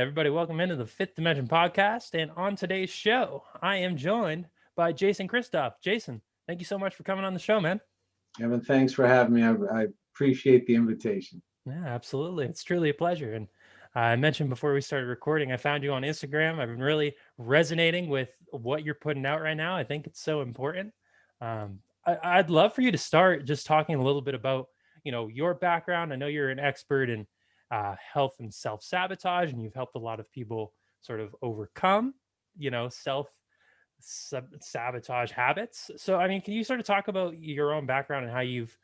everybody, welcome into the Fifth Dimension podcast. And on today's show, I am joined by Jason Christoff. Jason, thank you so much for coming on the show, man. Evan, thanks for having me. I appreciate the invitation. Yeah, absolutely. It's truly a pleasure. And I mentioned before we started recording, I found you on Instagram. I've been really resonating with what you're putting out right now. I think it's so important. I'd love for you to start just talking a little bit about, your background. I know you're an expert in health and self-sabotage, and you've helped a lot of people sort of overcome, self-sabotage habits. So, I mean, can you sort of talk about your own background and how you've,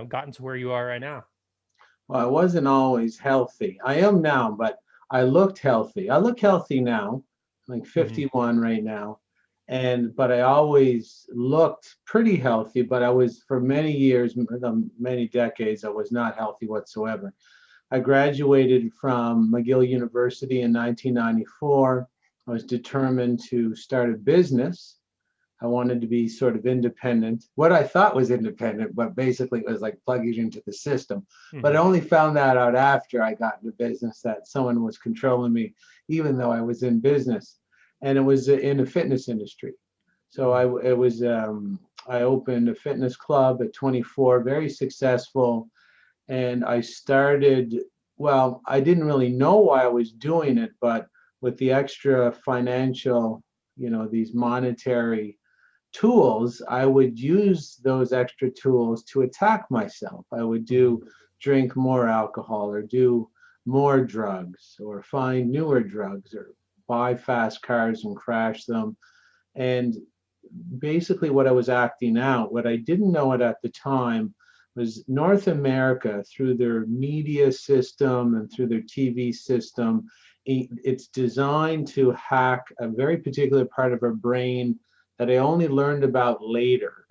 gotten to where you are right now? Well, I wasn't always healthy. I am now, but I looked healthy. I look healthy now, like Hmm. 51 right now. But I always looked pretty healthy, but I was for many years, many decades, I was not healthy whatsoever. I graduated from McGill University in 1994. I was determined to start a business. I wanted to be sort of independent, what I thought was independent, but basically it was like plugging into the system. But I Hmm. only found that out after I got into business that someone was controlling me, even though I was in business. And it was in the fitness industry. So I opened a fitness club at 24, very successful. And I started, well, I didn't really know why I was doing it, but with the extra financial, these monetary tools, I would use those extra tools to attack myself. I would Hmm. drink more alcohol or do more drugs or find newer drugs or buy fast cars and crash them. And basically what I was acting out, what I didn't know it at the time was North America through their media system and through their TV system, it's designed to hack a very particular part of our brain that I only learned about later.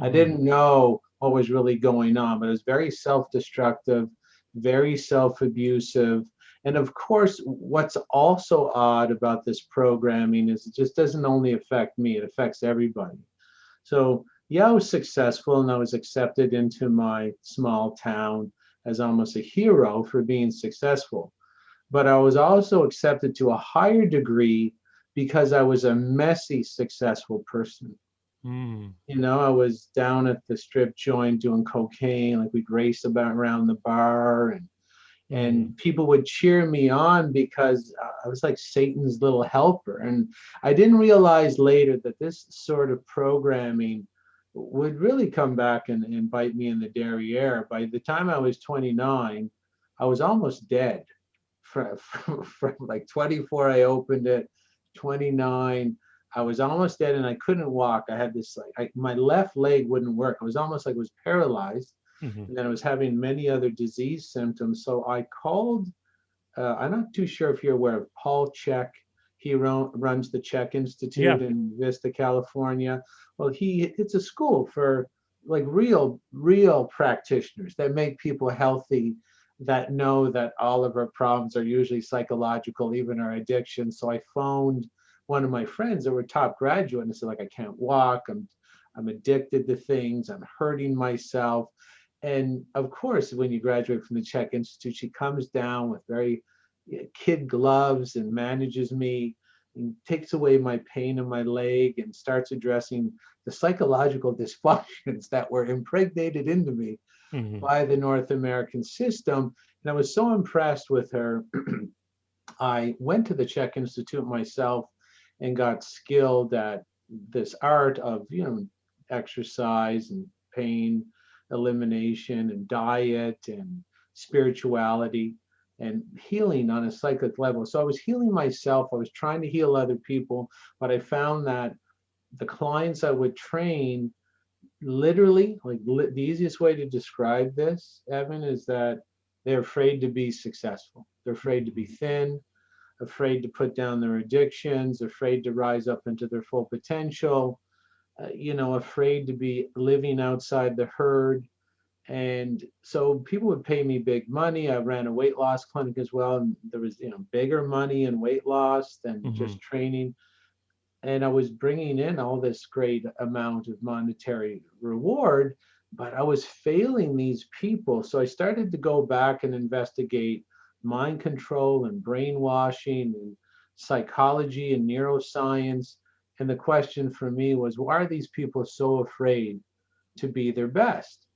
I Hmm. didn't know what was really going on, but it was very self-destructive, very self-abusive. And of course, what's also odd about this programming is it just doesn't only affect me, it affects everybody. So, yeah, I was successful and I was accepted into my small town as almost a hero for being successful. But I was also accepted to a higher degree because I was a messy, successful person. Hmm. I was down at the strip joint doing cocaine, like we'd race about around the bar, Hmm. and people would cheer me on because I was like Satan's little helper. And I didn't realize later that this sort of programming would really come back and bite me in the derriere. By the time I was 29, I was almost dead. From like 24, I opened it, 29. I was almost dead and I couldn't walk. I had this my left leg wouldn't work. It was almost like I was paralyzed, Hmm. and then I was having many other disease symptoms. So I called. I'm not too sure if you're aware of Paul Chek. He runs the Chek Yeah. Institute in Vista, California. Well, it's a school for like real practitioners that make people healthy, that know that all of our problems are usually psychological, even our addictions. So I phoned one of my friends that were top graduate and I said, like, I can't walk. I'm addicted to things. I'm hurting myself. And of course, when you graduate from the Czech Institute, she comes down with very kid gloves and manages me and takes away my pain in my leg and starts addressing the psychological dysfunctions that were impregnated into me Hmm. by the North American system. And I was so impressed with her. I went to the Czech Institute myself and got skilled at this art of, exercise and pain elimination and diet and spirituality and healing on a cyclic level. So I was healing myself. I was trying to heal other people, but I found that the clients I would train literally, the easiest way to describe this, Evan, is that they're afraid to be successful. They're afraid to be thin, afraid to put down their addictions, afraid to rise up into their full potential, afraid to be living outside the herd. And so people would pay me big money. I ran a weight loss clinic as well, and there was, bigger money in weight loss than Hmm. just training. And I was bringing in all this great amount of monetary reward, but I was failing these people. So I started to go back and investigate mind control and brainwashing and psychology and neuroscience. And the question for me was, why are these people so afraid to be their best?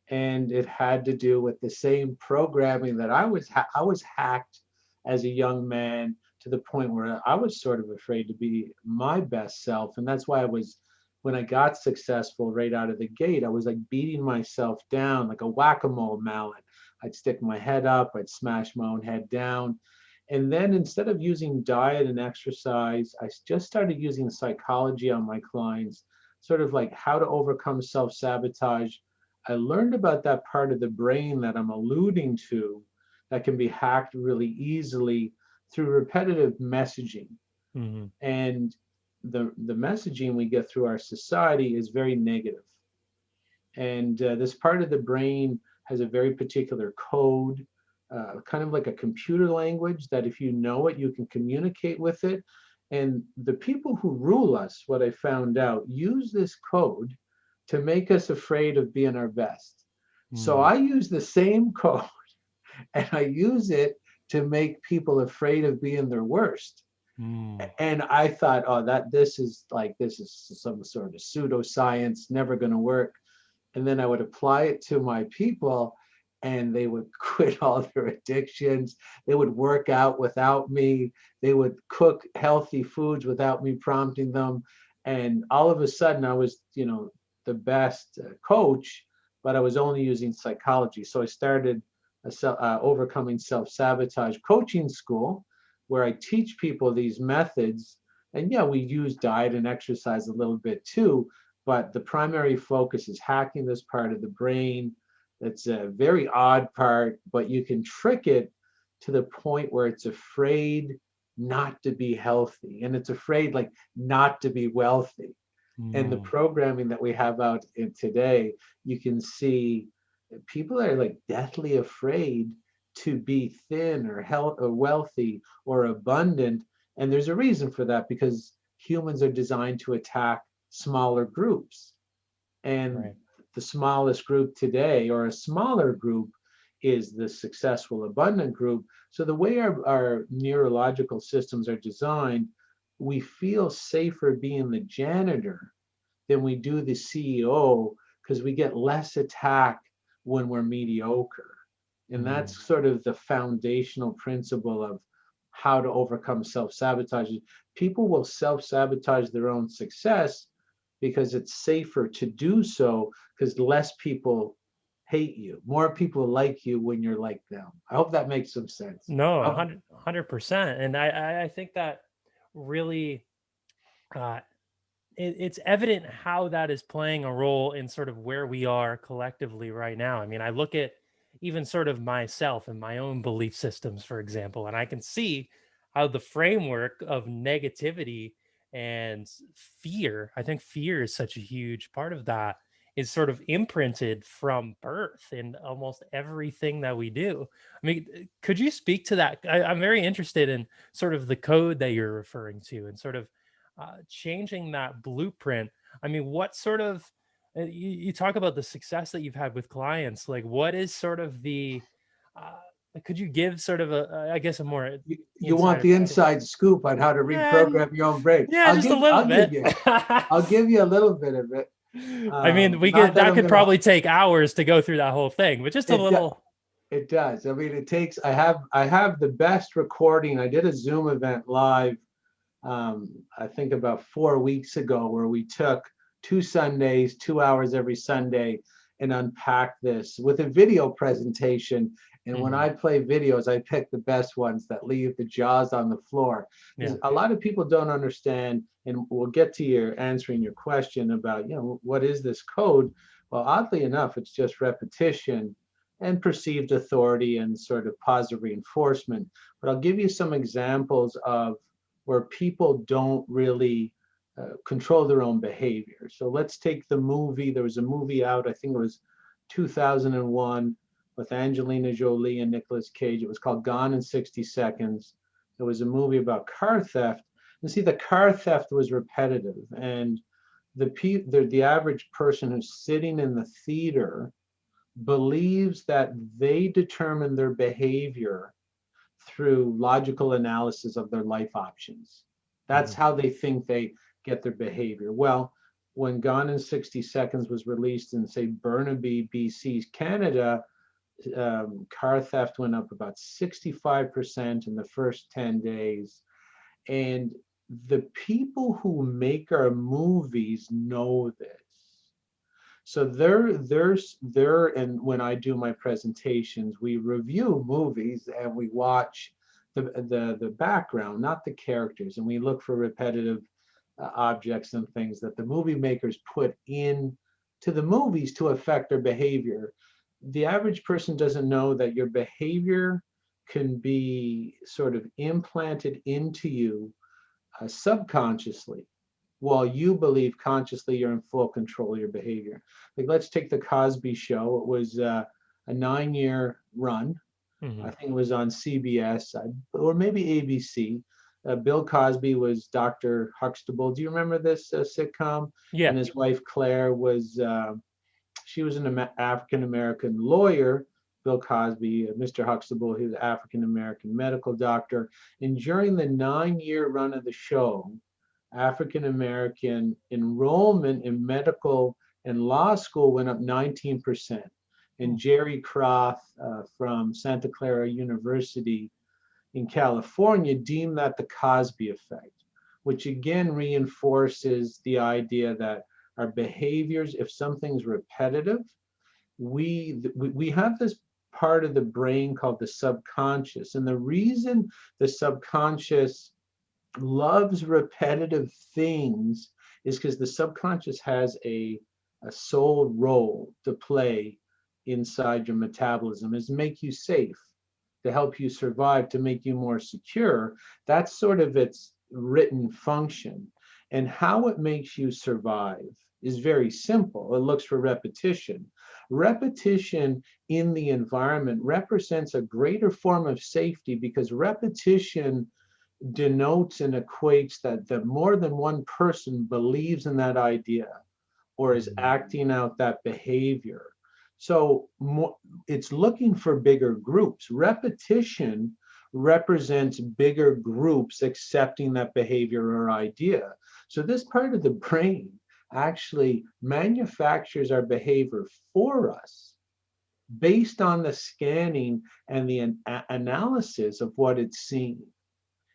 And it had to do with the same programming that I was hacked as a young man to the point where I was sort of afraid to be my best self. And that's why when I got successful right out of the gate, I was like beating myself down like a whack-a-mole mallet. I'd stick my head up, I'd smash my own head down. And then instead of using diet and exercise, I just started using psychology on my clients, sort of like how to overcome self-sabotage. I learned about that part of the brain that I'm alluding to that can be hacked really easily through repetitive messaging. Hmm. And the messaging we get through our society is very negative. And this part of the brain has a very particular code, kind of like a computer language that if you know it, you can communicate with it. And the people who rule us, what I found out, use this code to make us afraid of being our best. So Mm. I use the same code and I use it to make people afraid of being their worst. Mm. And I thought, oh, that this is some sort of pseudoscience, never going to work. And then I would apply it to my people, and they would quit all their addictions. They would work out without me. They would cook healthy foods without me prompting them. And all of a sudden, I was, the best coach, but I was only using psychology. So I started overcoming self-sabotage coaching school, where I teach people these methods. And yeah, we use diet and exercise a little bit too, but the primary focus is hacking this part of the brain. That's a very odd part, but you can trick it to the point where it's afraid not to be healthy, and it's afraid like not to be wealthy. And the Mm. programming that we have out in today, you can see people are like deathly afraid to be thin or health or wealthy or abundant. And there's a reason for that, because humans are designed to attack smaller groups. And Right. the smallest group today, or a smaller group, is the successful, abundant group. So the way our neurological systems are designed, we feel safer being the janitor than we do the CEO, because we get less attack when we're mediocre. And Mm. that's sort of the foundational principle of how to overcome self-sabotage. People will self-sabotage their own success because it's safer to do so, because less people hate you. More people like you when you're like them. I hope that makes some sense. No, How, 100%. And I think that really, uh, it's evident how that is playing a role in sort of where we are collectively right now. I mean, I look at even sort of myself and my own belief systems, for example, and I can see how the framework of negativity and fear, I think fear is such a huge part of that, is sort of imprinted from birth in almost everything that we do. I mean, could you speak to that? I'm very interested in sort of the code that you're referring to and sort of changing that blueprint. I mean, what sort of you talk about the success that you've had with clients, like what is sort of the uh, could you give sort of I guess a more you want insider the kind of inside scoop on how to yeah, reprogram your own brain? yeah, just a little bit. I'll give you a little bit of it. I mean, we Not could that that I'm could gonna. probably take hours to go through that whole thing, but just a It do- little. it does. I mean, it takes. I have the best recording. I did a Zoom event live. I think about 4 weeks ago, where we took 2 Sundays, 2 hours every Sunday, and unpacked this with a video presentation. And when Mhm. I play videos, I pick the best ones that leave the jaws on the floor. Yeah. Because a lot of people don't understand, and we'll get to your answering your question about, what is this code? Well, oddly enough, it's just repetition and perceived authority and sort of positive reinforcement. But I'll give you some examples of where people don't really control their own behavior. So let's take the movie. There was a movie out, I think it was 2001, with Angelina Jolie and Nicolas Cage. It was called Gone in 60 Seconds. It was a movie about car theft. And see, the car theft was repetitive. And the average person who's sitting in the theater believes that they determine their behavior through logical analysis of their life options. That's Mhm. how they think they get their behavior. Well, when Gone in 60 Seconds was released in, say, Burnaby, BC, Canada, car theft went up about 65% in the first 10 days. And the people who make our movies know this. So and when I do my presentations, we review movies and we watch the background, not the characters, and we look for repetitive objects and things that the movie makers put in to the movies to affect their behavior. The average person doesn't know that your behavior can be sort of implanted into you subconsciously, while you believe consciously you're in full control of your behavior. Like, let's take the Cosby Show. It was a 9-year run. I Mhm. think it was on CBS or maybe ABC. Bill Cosby was Dr. Huxtable. Do you remember this sitcom? And Yeah. his wife Claire was she was an African American lawyer. Bill Cosby, Mr. Huxtable, he was African American medical doctor. And during the 9-year run of the show, African American enrollment in medical and law school went up 19%. And Mm. Jerry Croth from Santa Clara University in California deemed that the Cosby effect, which again reinforces the idea that our behaviors, if something's repetitive, we have this part of the brain called the subconscious. And the reason the subconscious loves repetitive things is because the subconscious has a sole role to play inside your metabolism, is make you safe, to help you survive, to make you more secure. That's sort of its written function. And how it makes you survive is very simple. It looks for repetition. Repetition in the environment represents a greater form of safety because repetition denotes and equates that more than one person believes in that idea or is Mhm. acting out that behavior. So it's looking for bigger groups. Repetition represents bigger groups accepting that behavior or idea. So this part of the brain actually manufactures our behavior for us based on the scanning and the analysis of what it's seeing.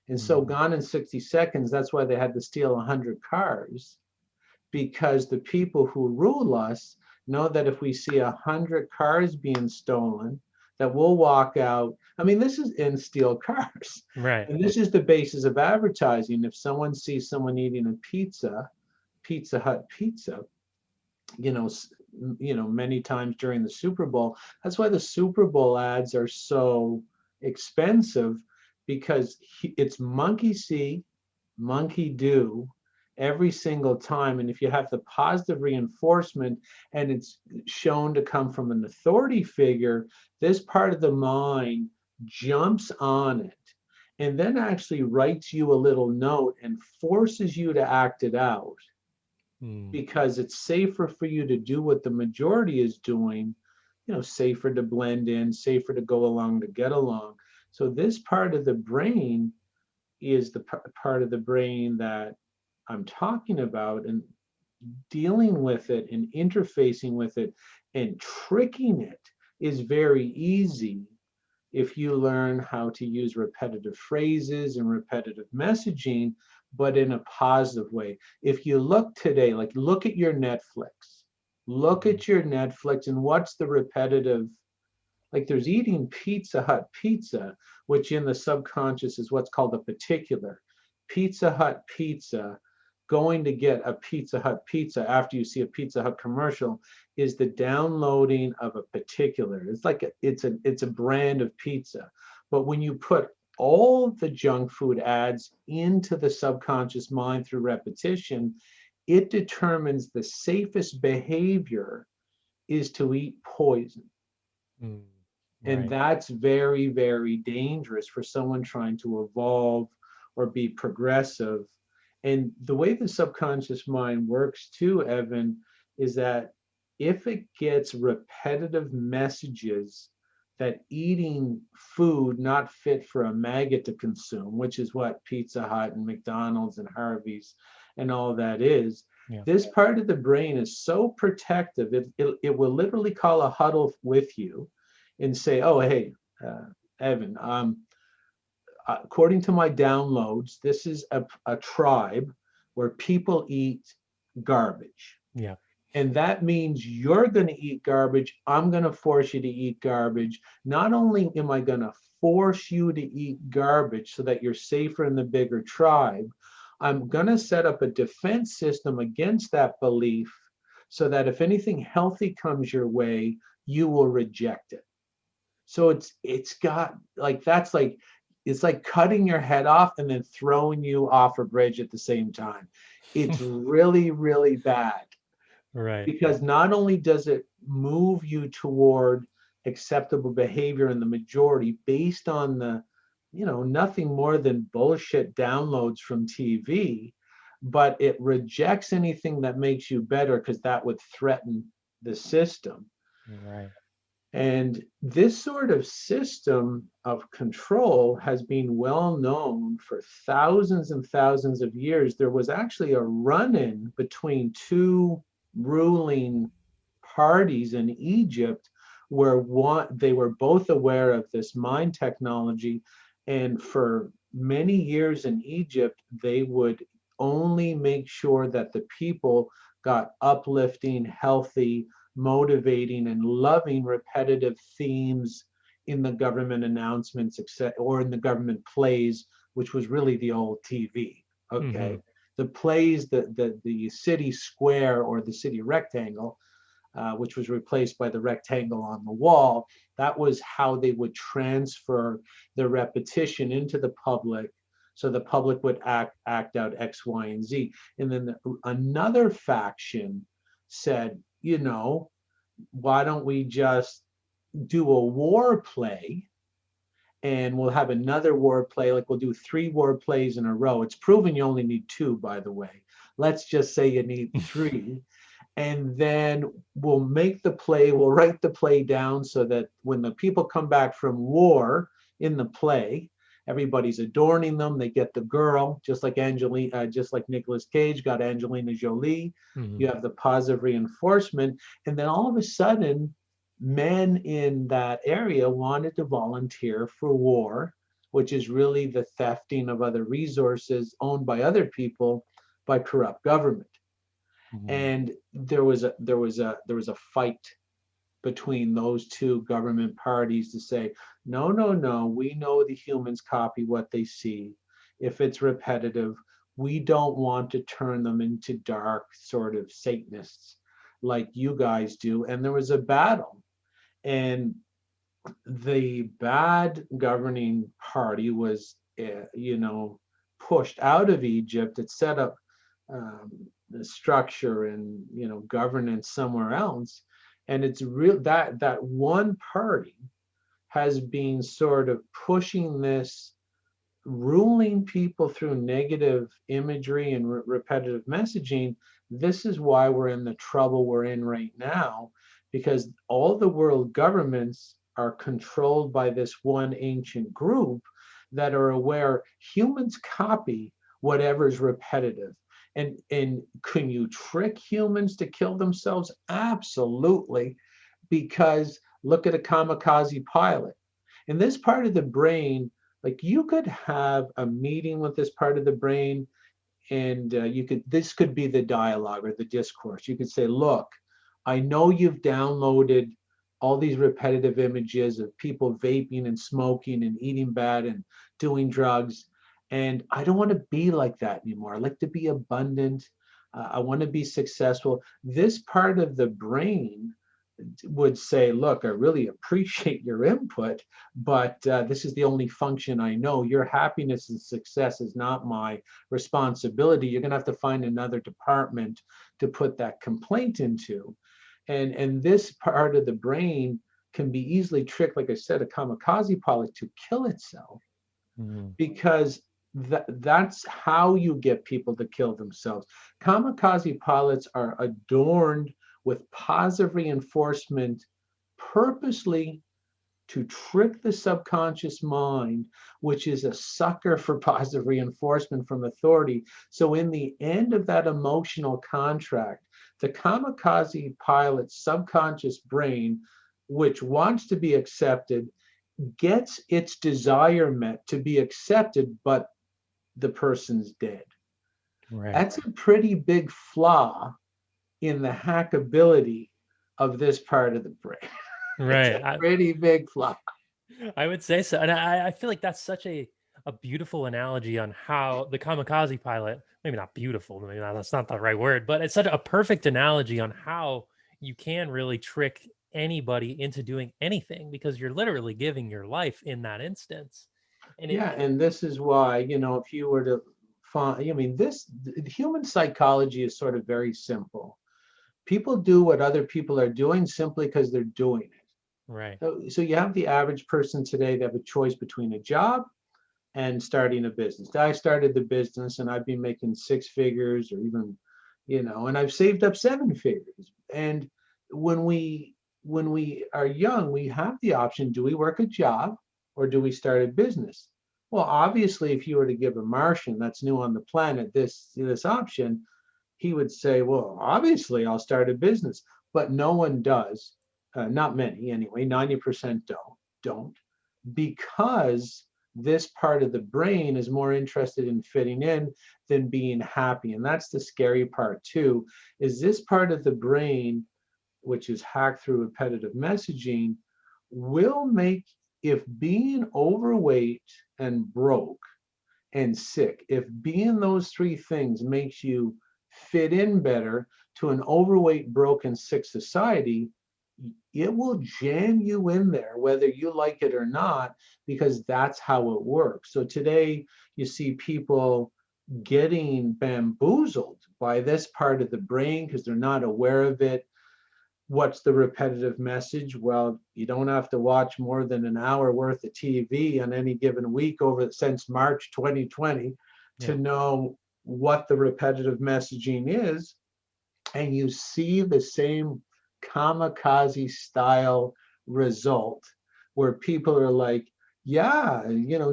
And so Mhm. Gone in 60 Seconds, that's why they had to steal 100 cars, because the people who rule us know that if we see 100 cars being stolen, that we'll walk out. I mean, this is in steal cars. Right. And this is the basis of advertising. If someone sees someone eating a pizza, Pizza Hut pizza, you know, many times during the Super Bowl. That's why the Super Bowl ads are so expensive, because it's monkey see, monkey do every single time. And if you have the positive reinforcement and it's shown to come from an authority figure, this part of the mind jumps on it and then actually writes you a little note and forces you to act it out, Mm. because it's safer for you to do what the majority is doing, safer to blend in, safer to go along to get along. So this part of the brain is the part of the brain that I'm talking about, and dealing with it and interfacing with it and tricking it is very easy if you learn how to use repetitive phrases and repetitive messaging, but in a positive way. If you look today, like look at your Netflix, look Mhm. at your Netflix, and what's the repetitive? Like there's eating Pizza Hut pizza, which in the subconscious is what's called a particular. Pizza Hut pizza, going to get a Pizza Hut pizza after you see a Pizza Hut commercial, is the downloading of a particular. It's like it's a brand of pizza. But when you put all the junk food ads into the subconscious mind through repetition, it determines the safest behavior is to eat poison. Mm. And Right. that's very, very dangerous for someone trying to evolve or be progressive. And the way the subconscious mind works too, Evan, is that if it gets repetitive messages that eating food not fit for a maggot to consume, which is what Pizza Hut and McDonald's and Harvey's and all that is, Yeah. this part of the brain is so protective, it will literally call a huddle with you and say, oh, hey, Evan, according to my downloads, this is a tribe where people eat garbage. Yeah. And that means you're going to eat garbage. I'm going to force you to eat garbage. Not only am I going to force you to eat garbage so that you're safer in the bigger tribe, I'm going to set up a defense system against that belief so that if anything healthy comes your way, you will reject it. So it's got like that's like it's like cutting your head off and then throwing you off a bridge at the same time. It's really, really bad Right. because not only does it move you toward acceptable behavior in the majority based on the, nothing more than bullshit downloads from TV, but it rejects anything that makes you better because that would threaten the system. Right. And this sort of system of control has been well known for thousands and thousands of years. There was actually a run in between two ruling parties in Egypt where they were both aware of this mind technology. And for many years in Egypt, they would only make sure that the people got uplifting, healthy, motivating, and loving repetitive themes in the government announcements, or in the government plays, which was really the old TV. Hmm. Okay. The plays, the city square or the city rectangle, which was replaced by the rectangle on the wall, that was how they would transfer the repetition into the public. So the public would act out X, Y, and Z. And then another faction said, why don't we just do a war play, and we'll have another war play, like we'll do 3 war plays in a row. It's proven you only need 2, by the way. Let's just say you need 3. And then we'll write the play down so that when the people come back from war in the play, everybody's adorning them. They get the girl, just like Nicolas Cage got Angelina Jolie. Hmm. You have the positive reinforcement. And then all of a sudden, men in that area wanted to volunteer for war, which is really the thefting of other resources owned by other people by corrupt government. Hmm. And there was a fight between those two government parties to say, no, no, no, we know the humans copy what they see. If it's repetitive, we don't want to turn them into dark sort of Satanists like you guys do. And there was a battle. And the bad governing party was, pushed out of Egypt. It set up um, the structure and governance somewhere else, and it's real that one party has been sort of pushing this, ruling people through negative imagery and repetitive messaging. This is why we're in the trouble we're in right now, because all the world governments are controlled by this one ancient group that are aware humans copy whatever's repetitive. And can you trick humans to kill themselves? Absolutely, because look at a kamikaze pilot. In this part of the brain, like you could have a meeting with this part of the brain, and this could be the dialogue or the discourse. You could say, look, I know you've downloaded all these repetitive images of people vaping and smoking and eating bad and doing drugs, and I don't want to be like that anymore. I like to be abundant. I want to be successful. This part of the brain would say, look, I really appreciate your input, but this is the only function I know. Your happiness and success is not my responsibility. You're going to have to find another department to put that complaint into. And this part of the brain can be easily tricked, like I said, a kamikaze pilot to kill itself, Hmm. because that's how you get people to kill themselves. Kamikaze pilots are adorned with positive reinforcement purposely to trick the subconscious mind, which is a sucker for positive reinforcement from authority. So, in the end of that emotional contract, the kamikaze pilot's subconscious brain, which wants to be accepted, gets its desire met to be accepted, but the person's dead. Right. That's a pretty big flaw in the hackability of this part of the brain. It's Right. a pretty big flaw. I would say so. And I feel like that's such a beautiful analogy on how the kamikaze pilot, maybe not beautiful, maybe that's not the right word, but it's such a perfect analogy on how you can really trick anybody into doing anything because you're literally giving your life in that instance. And Yeah, and this is why, if you were to find, I mean, human psychology is sort of very simple. People do what other people are doing simply because they're doing it. right. So you have the average person today that have a choice between a job and starting a business. I started the business and I've been making six figures or even, and I've saved up seven figures. And when we when we are young, we have the option, do we work a job or do we start a business? Well, obviously, if you were to give a Martian that's new on the planet this option, he would say, well, obviously I'll start a business. But no one does. Not many anyway. 90% don't because this part of the brain is more interested in fitting in than being happy. And that's the scary part too, is this part of the brain, which is hacked through repetitive messaging, will make, if being overweight and broke and sick, if being those three things makes you fit in better to an overweight, broken, sick society, it will jam you in there, whether you like it or not, because that's how it works. So today, you see people getting bamboozled by this part of the brain because they're not aware of it. What's the repetitive message? Well, you don't have to watch more than an hour worth of TV on any given week over since March 2020 to Yeah. know what the repetitive messaging is. And you see the same kamikaze style result where people are like, yeah,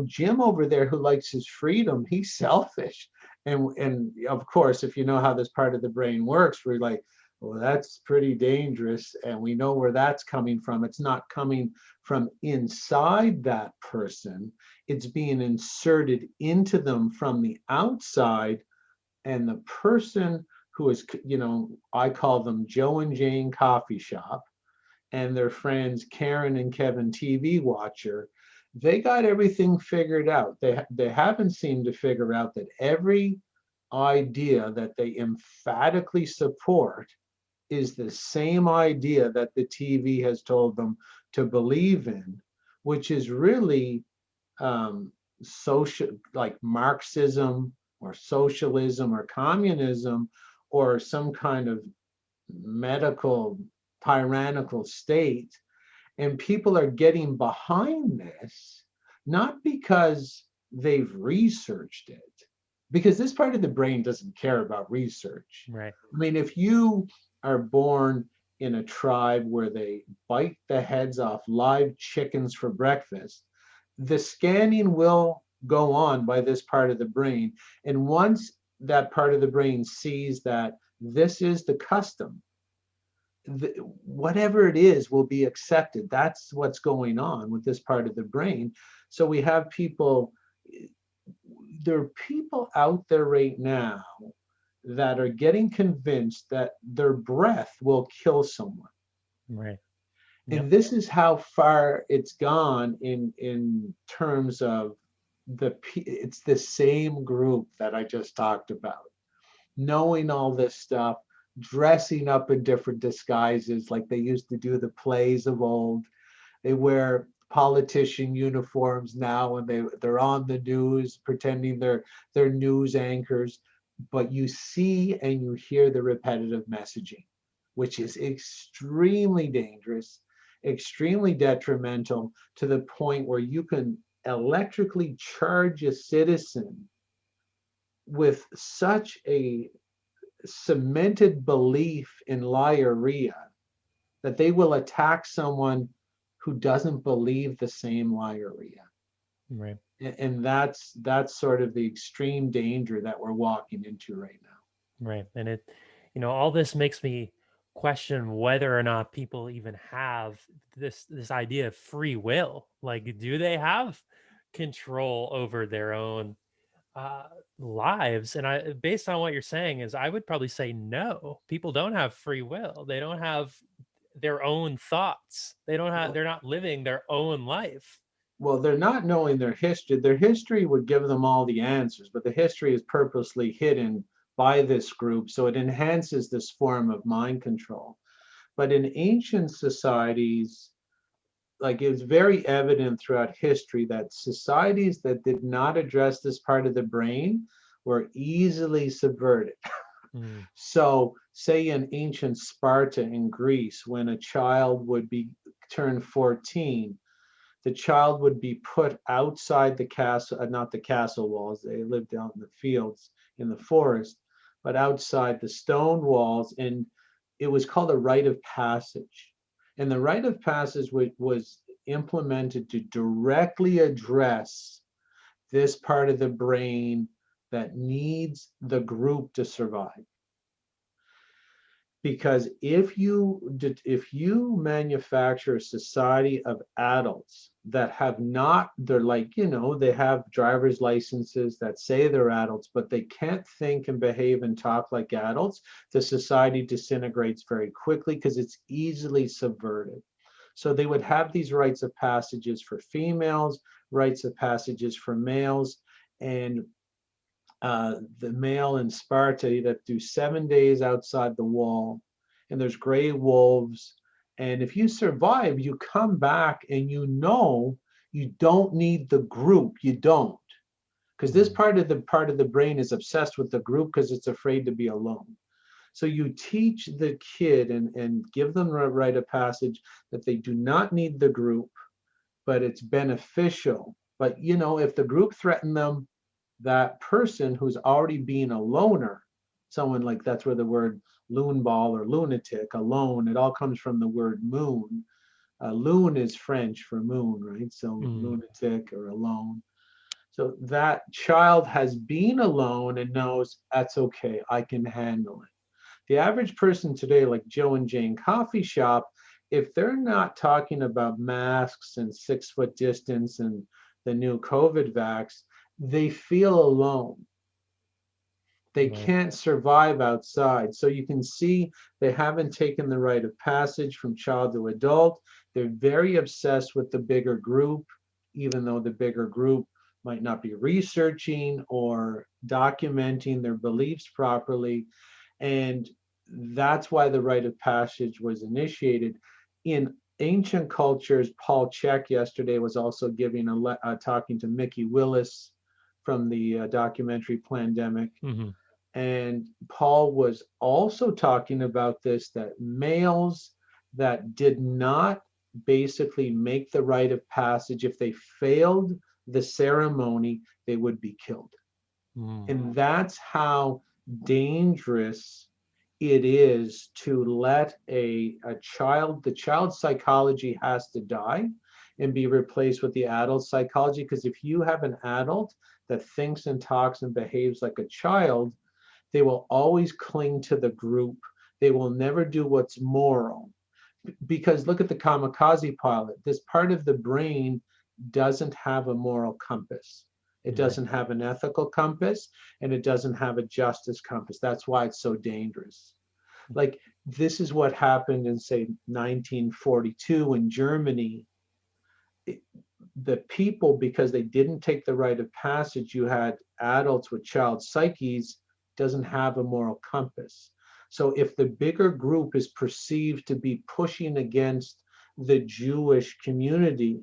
Jim over there who likes his freedom, he's selfish. And of course, if you know how this part of the brain works, we're like, well, that's pretty dangerous. And we know where that's coming from. It's not coming from inside that person, it's being inserted into them from the outside. And the person who is, I call them Joe and Jane Coffee Shop, and their friends Karen and Kevin TV Watcher, they got everything figured out. They haven't seemed to figure out that every idea that they emphatically support is the same idea that the TV has told them to believe in, which is really social, like Marxism or socialism or communism or some kind of medical tyrannical state. And people are getting behind this, not because they've researched it, because this part of the brain doesn't care about research. Right. I mean, if you are born in a tribe where they bite the heads off live chickens for breakfast, the scanning will go on by this part of the brain. And once that part of the brain sees that this is the custom, whatever it is will be accepted. That's what's going on with this part of the brain. So we have people, there are people out there right now that are getting convinced that their breath will kill someone. Right. And Yep. this is how far it's gone in terms of it's the same group that I just talked about, knowing all this stuff, dressing up in different disguises like they used to do the plays of old. They wear politician uniforms now and they're on the news pretending they're news anchors. But you see and you hear the repetitive messaging, which is extremely dangerous, extremely detrimental, to the point where you can electrically charge a citizen with such a cemented belief in liarrhea that they will attack someone who doesn't believe the same lie or reality. Right. And that's sort of the extreme danger that we're walking into right now. Right. And all this makes me question whether or not people even have this idea of free will. Like, do they have control over their own uh lives? And I based on what you're saying is I would probably say no. People don't have free will. They don't have their own thoughts. Well, They're not living their own life. well, they're not knowing their history. Their history would give them all the answers, but the history is purposely hidden by this group, so it enhances this form of mind control. But in ancient societies, like it's very evident throughout history that societies that did not address this part of the brain were easily subverted. Mm, So, say in ancient Sparta in Greece, when a child would be turn 14, the child would be put outside the castle, not the castle walls, they lived out in the fields in the forest, but outside the stone walls. And it was called a rite of passage. And the rite of passage was implemented to directly address this part of the brain that needs the group to survive. Because if you manufacture a society of adults that have not, they're like, they have driver's licenses that say they're adults, but they can't think and behave and talk like adults, the society disintegrates very quickly because it's easily subverted. So they would have these rites of passages for females, rites of passages for males, and the male in Sparta that do 7 days outside the wall, and there's gray wolves. And if you survive, you come back and you don't need the group. You don't. Because this mm, part of the brain is obsessed with the group because it's afraid to be alone. So you teach the kid and give them a rite of passage that they do not need the group, but it's beneficial. But if the group threaten them, that person who's already being a loner, someone like, that's where the word loon ball or lunatic, alone, it all comes from the word moon. Loon is French for moon, right? So mm, lunatic or alone. So that child has been alone and knows that's okay, I can handle it. The average person today, like Joe and Jane coffee shop, if they're not talking about masks and 6 foot distance and the new COVID vax, they feel alone. They right. can't survive outside. So you can see they haven't taken the rite of passage from child to adult. They're very obsessed with the bigger group, even though the bigger group might not be researching or documenting their beliefs properly. And that's why the rite of passage was initiated. In ancient cultures, Paul Chek yesterday was also giving talking to Mickey Willis from the documentary Plandemic. Hmm. And Paul was also talking about this, that males that did not basically make the rite of passage, if they failed the ceremony, they would be killed. Mm, And that's how dangerous it is to let a child, the child's psychology has to die and be replaced with the adult psychology. Because if you have an adult that thinks and talks and behaves like a child, they will always cling to the group. They will never do what's moral. Because look at the kamikaze pilot. This part of the brain doesn't have a moral compass. It right. doesn't have an ethical compass, and it doesn't have a justice compass. That's why it's so dangerous. Like, this is what happened in, say, 1942 in Germany. It, the people, because they didn't take the rite of passage, you had adults with child psyches, doesn't have a moral compass. So if the bigger group is perceived to be pushing against the Jewish community,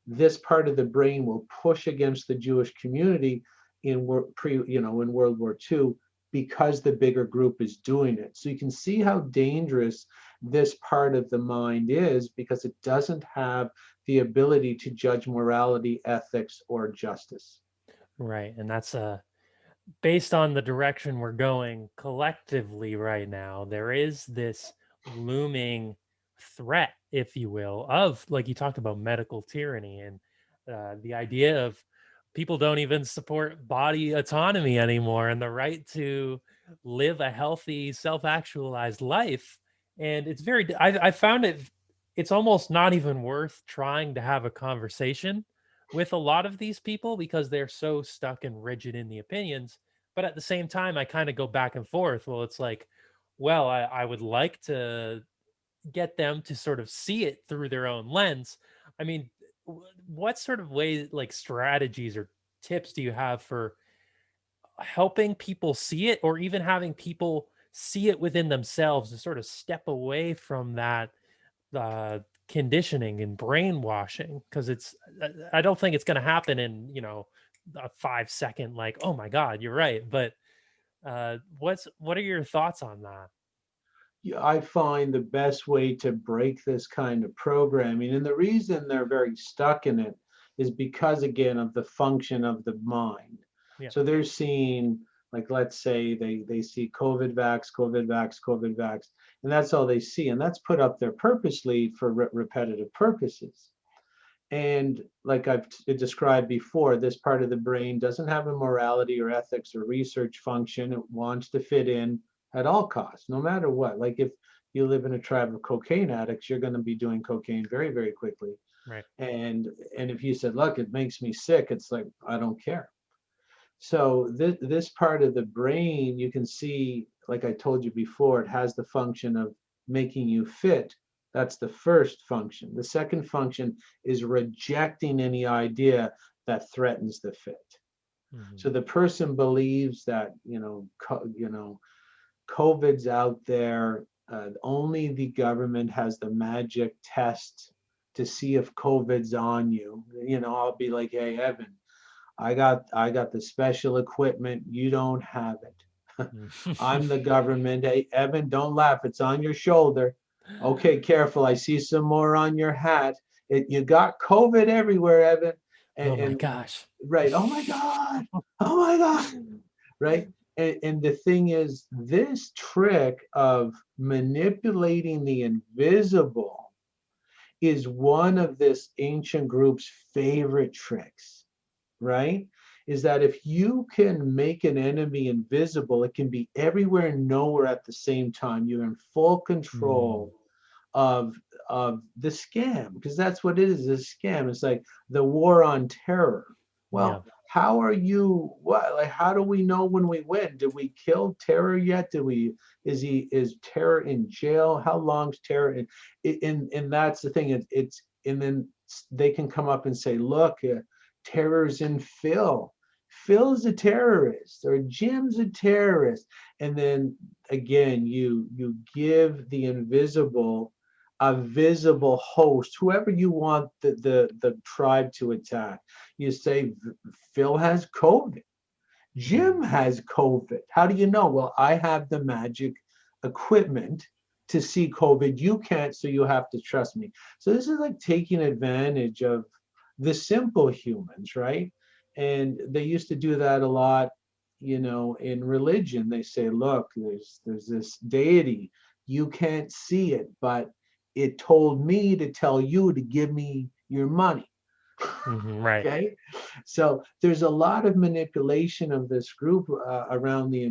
this part of the brain will push against the Jewish community in World War II, because the bigger group is doing it. So you can see how dangerous this part of the mind is, because it doesn't have the ability to judge morality, ethics, or justice. Right. And that's based on the direction we're going collectively right now. There is this looming threat, if you will, of, like you talked about, medical tyranny, and the idea of people don't even support body autonomy anymore and the right to live a healthy, self-actualized life. And it's very, I found it, it's almost not even worth trying to have a conversation with a lot of these people because they're so stuck and rigid in the opinions. But at the same time, I kind of go back and forth. Well, it's like, well, I would like to get them to sort of see it through their own lens. I mean, what sort of ways, like strategies or tips do you have for helping people see it, or even having people see it within themselves and sort of step away from that uh, conditioning and brainwashing? Because I don't think it's going to happen in, a 5 second, like, oh my God, you're right. But what are your thoughts on that? Yeah, I find the best way to break this kind of programming, and the reason they're very stuck in it is because, again, of the function of the mind. Yeah. So they're seeing, like, let's say they see COVID vax, COVID vax, COVID vax, and that's all they see. And that's put up there purposely for repetitive purposes. And like I've described before, this part of the brain doesn't have a morality or ethics or research function. It wants to fit in at all costs, no matter what. Like if you live in a tribe of cocaine addicts, you're going to be doing cocaine very, very quickly. Right. And if you said, look, it makes me sick, it's like, I don't care. So this part of the brain, you can see, like I told you before, it has the function of making you fit. That's the first function. The second function is rejecting any idea that threatens the fit. Hmm. So the person believes that, COVID's out there. Only the government has the magic test to see if COVID's on you. I'll be like, hey, Evan, I got the special equipment. You don't have it. I'm the government. Hey, Evan, don't laugh. It's on your shoulder. Okay, careful. I see some more on your hat. You got COVID everywhere, Evan. And, Oh my and gosh. right. Oh my God. Oh my God. Right. And the thing is, this trick of manipulating the invisible is one of this ancient group's favorite tricks, right? Is that if you can make an enemy invisible, it can be everywhere and nowhere at the same time. You're in full Mm, control of the scam, because that's what it is, a scam. It's like the war on terror. yeah. Well, how are you, what, like, how do we know when we win? Did we kill terror yet? Is terror in jail? How long's terror and that's the thing. It's and then they can come up and say, look, terror's in Phil's a terrorist, or Jim's a terrorist. And then again, you give the invisible a visible host, whoever you want the tribe to attack. You say Phil has COVID, Jim Mm, has COVID. How do you know? Well, I have the magic equipment to see COVID. You can't, so you have to trust me. So this is like taking advantage of the simple humans, right? And they used to do that a lot, in religion. They say, look, there's this deity. You can't see it, but it told me to tell you to give me your money. mhm, right. Okay, so there's a lot of manipulation of this group around the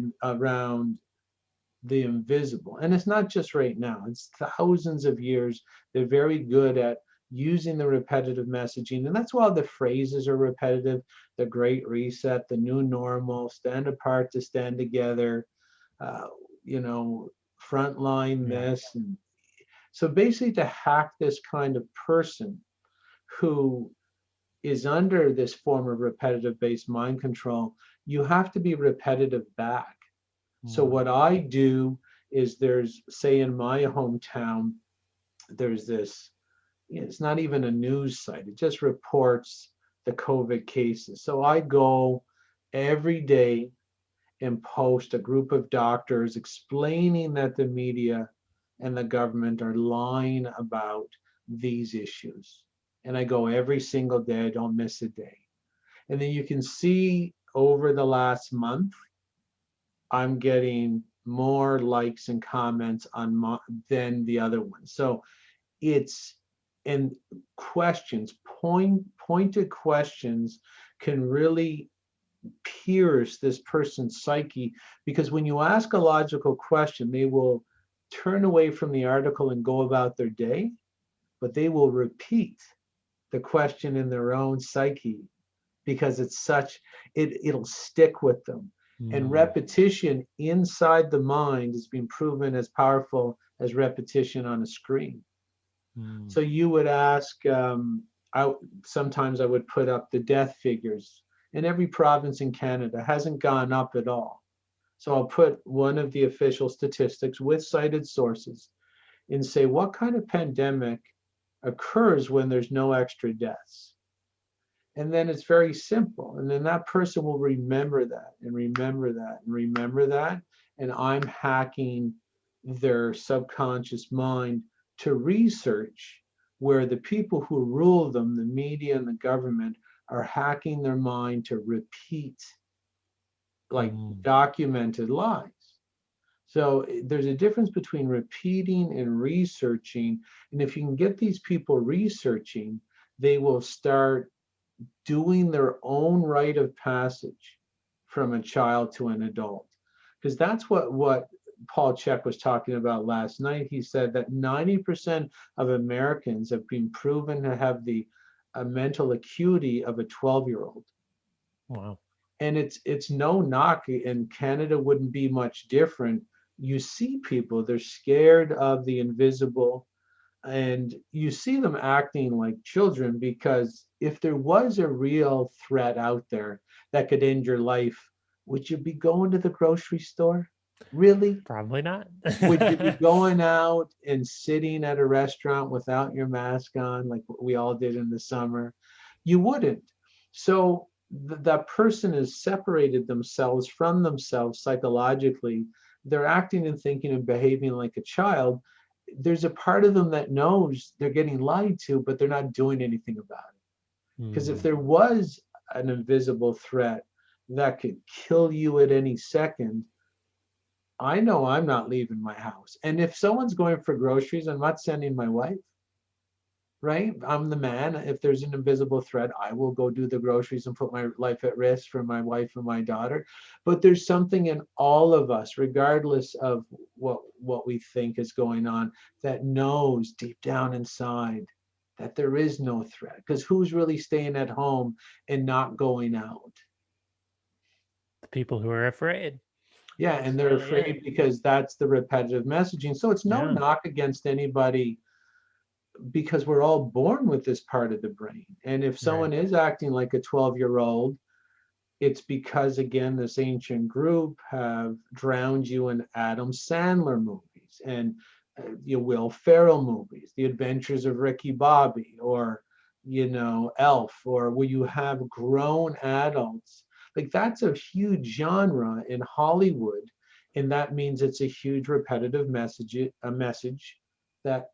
invisible, and it's not just right now. It's thousands of years. They're very good at using the repetitive messaging, and that's why the phrases are repetitive. The Great Reset, the new normal, stand apart to stand together. Uh, you know, frontline Yeah. this, and so basically to hack this kind of person who is under this form of repetitive based mind control, you have to be repetitive back. So Mm, what I do is, there's, say in my hometown, there's this, it's not even a news site, it just reports the COVID cases. So I go every day and post a group of doctors explaining that the media and the government are lying about these issues. And I go every single day, I don't miss a day. And then you can see over the last month, I'm getting more likes and comments than the other ones. So it's and questions, pointed questions can really pierce this person's psyche, because when you ask a logical question, they will turn away from the article and go about their day, but they will repeat the question in their own psyche because it's such, it'll stick with them. And Mm, repetition inside the mind has been proven as powerful as repetition on a screen. mm, So you would ask, I sometimes I would put up the death figures in every province in Canada hasn't gone up at all. So I'll put one of the official statistics with cited sources and say, what kind of pandemic occurs when there's no extra deaths? And then it's very simple. And then that person will remember that and remember that and remember that. And I'm hacking their subconscious mind to research where the people who rule them, the media and the government, are hacking their mind to repeat like mm. documented lies. So there's a difference between repeating and researching. And if you can get these people researching, they will start doing their own rite of passage from a child to an adult. Because that's what Paul Chek was talking about last night. He said that 90% of Americans have been proven to have the mental acuity of a 12-year-old. Wow. And it's no knock, and Canada wouldn't be much different. You see people, they're scared of the invisible, and you see them acting like children, because if there was a real threat out there that could end your life, would you be going to the grocery store? Really? Probably not. Would you be going out and sitting at a restaurant without your mask on, like we all did in the summer? You wouldn't. So that person has separated themselves from themselves psychologically. They're acting and thinking and behaving like a child. There's a part of them that knows they're getting lied to, but they're not doing anything about it. Because if Mm, there was an invisible threat that could kill you at any second, I know I'm not leaving my house. And if someone's going for groceries, I'm not sending my wife, right? I'm the man. If there's an invisible threat, I will go do the groceries and put my life at risk for my wife and my daughter. But there's something in all of us, regardless of what we think is going on, that knows deep down inside that there is no threat. Because who's really staying at home and not going out? the people who are afraid. Yeah, That's and they're really it. afraid because that's the repetitive messaging. So it's no Yeah. knock against anybody, because we're all born with this part of the brain. And if Right. someone is acting like a 12-year-old, it's because, again, this ancient group have drowned you in Adam Sandler movies and Will Ferrell movies, The Adventures of Ricky Bobby, or Elf, or where you have grown adults. Like that's a huge genre in Hollywood, and that means it's a huge repetitive message that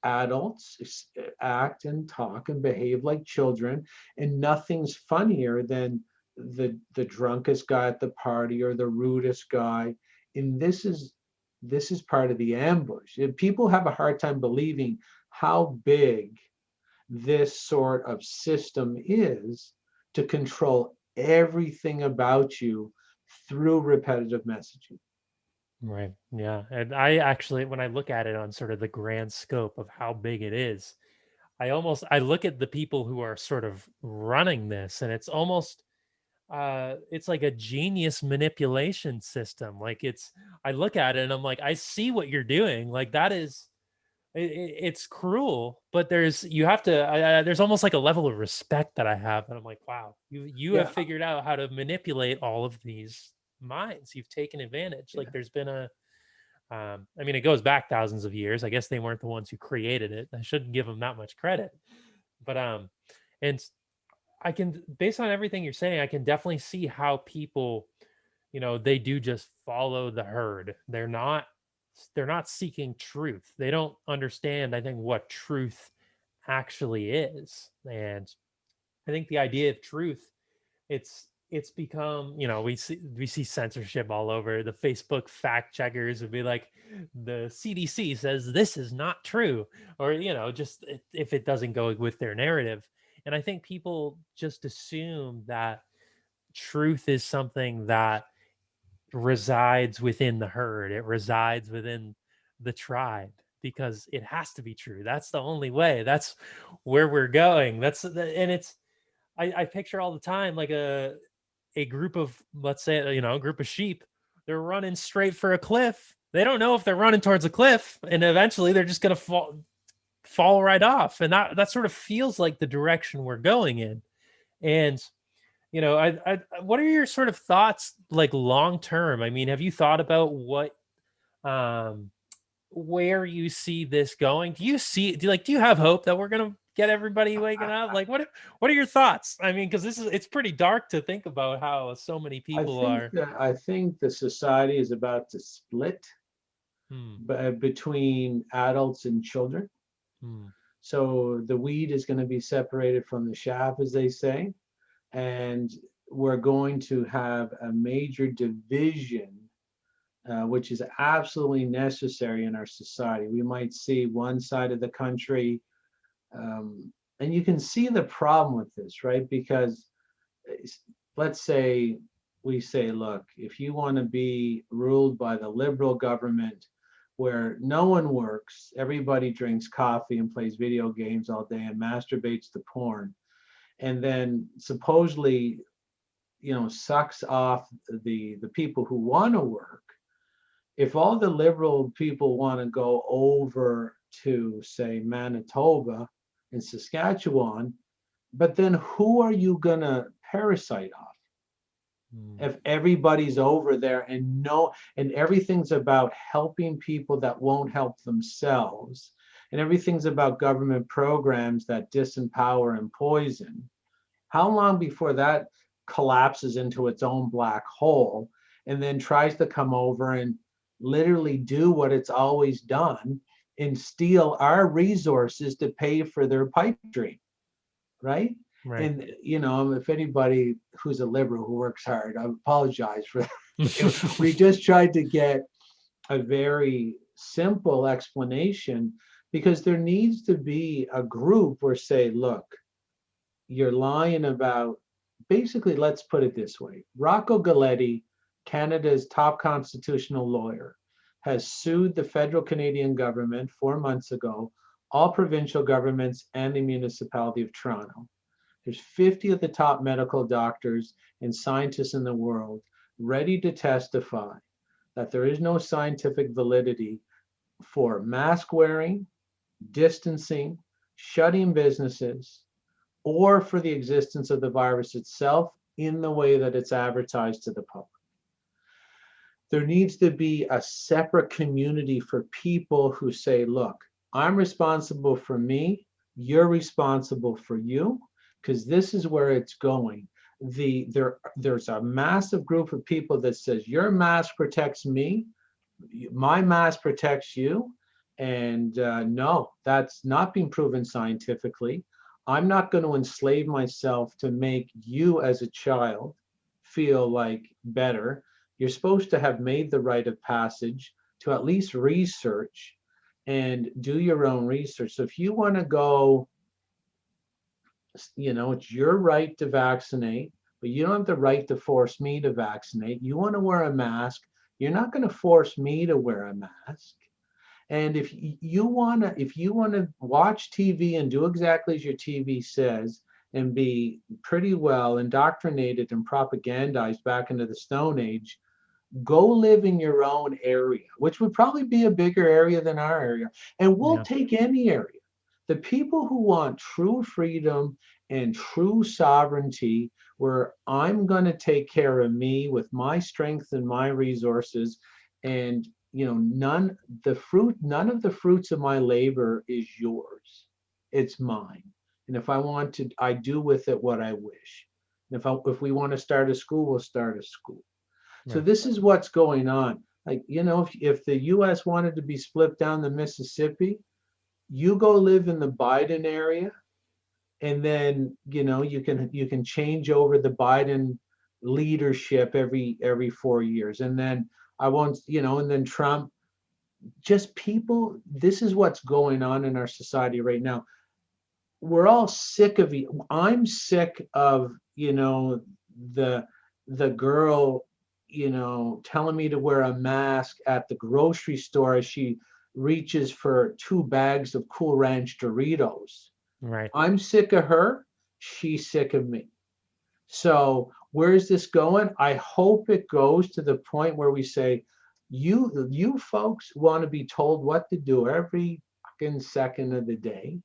adults act and talk and behave like children, and nothing's funnier than the drunkest guy at the party or the rudest guy. And this is part of the ambush. And people have a hard time believing how big this sort of system is to control everything about you through repetitive messaging. Right. Yeah. And I actually, when I look at it on sort of the grand scope of how big it is, I look at the people who are sort of running this, and it's almost it's like a genius manipulation system. Like I look at it and I'm like, I see what you're doing. Like that is it's cruel, but you have to there's almost like a level of respect that I have, and I'm like, wow, you have Yeah, figured out how to manipulate all of these minds. You've taken advantage. Like yeah, there's been a I mean, it goes back thousands of years. I guess they weren't the ones who created it. I shouldn't give them that much credit. But and I can, based on everything you're saying, I can definitely see how people, they do just follow the herd. They're not seeking truth. They don't understand, I think, what truth actually is. And I think the idea of truth, it's it's become, we see censorship all over. The Facebook fact checkers would be like, the CDC says this is not true, or just if it doesn't go with their narrative. And I think people just assume that truth is something that resides within the herd, it resides within the tribe, because it has to be true. That's the only way. That's where we're going. And it's, I picture all the time like a group of, let's say, a group of sheep. They're running straight for a cliff. They don't know if they're running towards a cliff, and eventually they're just going to fall right off. And that sort of feels like the direction we're going in. And what are your sort of thoughts, like, long term? I mean, have you thought about um where you see this going? Do you have hope that we're gonna get everybody waking up? Like, what are your thoughts? I mean, because it's pretty dark to think about how so many people are. I think the society is about to split Hmm, between adults and children. hmm, So the weed is going to be separated from the chaff, as they say, and we're going to have a major division, which is absolutely necessary in our society. We might see one side of the country, and you can see the problem with this, right? Because let's say we say, look, if you want to be ruled by the liberal government where no one works, everybody drinks coffee and plays video games all day and masturbates to porn, and then supposedly, sucks off the people who want to work. If all the liberal people want to go over to, say, Manitoba and Saskatchewan, but then who are you going to parasite off? hmm. If everybody's over there and no, and everything's about helping people that won't help themselves, and everything's about government programs that disempower and poison, how long before that collapses into its own black hole and then tries to come over and literally do what it's always done and steal our resources to pay for their pipe dream, right? Right. And if anybody who's a liberal who works hard, I apologize for that. We just tried to get a very simple explanation, because there needs to be a group where, say, look, you're lying about, basically, let's put it this way. Rocco Galletti, Canada's top constitutional lawyer, has sued the federal Canadian government 4 months ago, all provincial governments, and the municipality of Toronto. There's 50 of the top medical doctors and scientists in the world ready to testify that there is no scientific validity for mask wearing, distancing, shutting businesses, or for the existence of the virus itself in the way that it's advertised to the public. There needs to be a separate community for people who say, look, I'm responsible for me, you're responsible for you, because this is where it's going. There's a massive group of people that says your mask protects me, my mask protects you, and no, that's not been proven scientifically. I'm not going to enslave myself to make you as a child feel like better. You're supposed to have made the rite of passage to at least research and do your own research. So if you want to go, it's your right to vaccinate, but you don't have the right to force me to vaccinate. You want to wear a mask, you're not going to force me to wear a mask. And if you want to watch TV and do exactly as your TV says and be pretty well indoctrinated and propagandized back into the Stone Age, go live in your own area, which would probably be a bigger area than our area. And we'll Yeah. take any area. The people who want true freedom and true sovereignty, where I'm going to take care of me with my strength and my resources, and none of the fruits of my labor is yours. It's mine. And if I want to, I do with it what I wish. And if we want to start a school, we'll start a school. So Right. this is what's going on. Like, if the US wanted to be split down the Mississippi, you go live in the Biden area, and then you can change over the Biden leadership every 4 years, and then I won't, and then Trump. Just people. This is what's going on in our society right now. We're all sick of you. I'm sick of, the the girl, telling me to wear a mask at the grocery store as she reaches for 2 bags of Cool Ranch Doritos. Right. I'm sick of her. She's sick of me. So where is this going? I hope it goes to the point where we say, you folks want to be told what to do every fucking second of the day.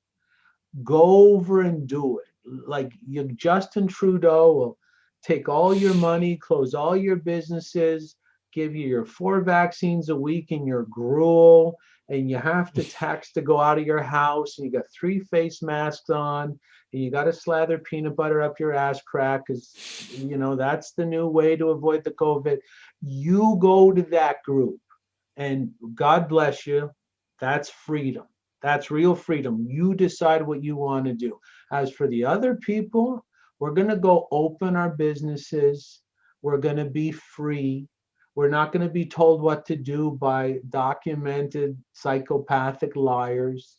Go over and do it. Like Justin Trudeau will take all your money, close all your businesses, give you your 4 vaccines a week and your gruel, and you have to tax to go out of your house, and you got 3 face masks on, and you got to slather peanut butter up your ass crack because that's the new way to avoid the COVID. You go to that group, and God bless you. That's freedom. That's real freedom. You decide what you want to do. As for the other people, we're going to go open our businesses. We're going to be free. We're not going to be told what to do by documented psychopathic liars.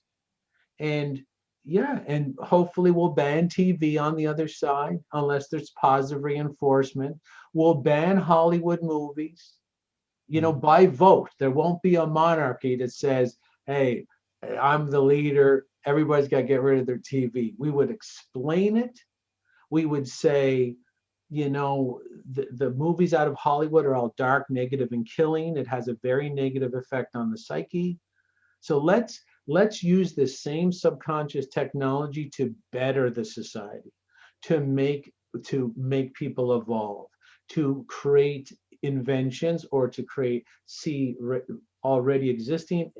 And yeah, and hopefully we'll ban TV on the other side unless there's positive reinforcement. We'll ban Hollywood movies, Mm. by vote. There won't be a monarchy that says, hey, I'm the leader. Everybody's got to get rid of their TV. We would explain it. We would say, the movies out of Hollywood are all dark, negative, and killing. It has a very negative effect on the psyche. So let's use this same subconscious technology to better the society, to make people evolve, to create inventions, or to create see already existing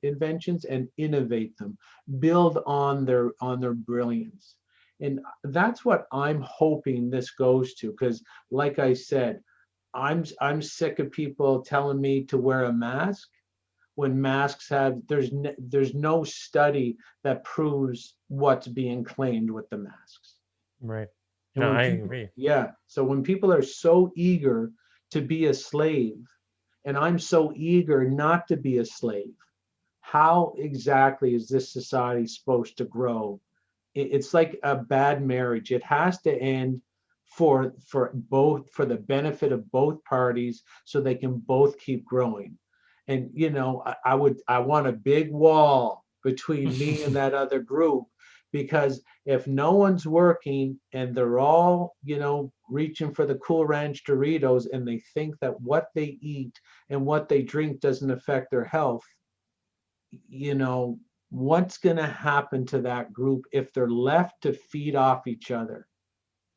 inventions and innovate them, build on their brilliance. And that's what I'm hoping this goes to, because like I said, I'm sick of people telling me to wear a mask when masks have there's no study that proves what's being claimed with the masks. Right. And No, when I people, agree. yeah, so when people are so eager to be a slave, and I'm so eager not to be a slave, how exactly is this society supposed to grow? It's like a bad marriage. It has to end for the benefit of both parties, so they can both keep growing. And I want a big wall between me and that other group, because if no one's working and they're all reaching for the Cool Ranch Doritos, and they think that what they eat and what they drink doesn't affect their health, you know what's going to happen to that group if they're left to feed off each other?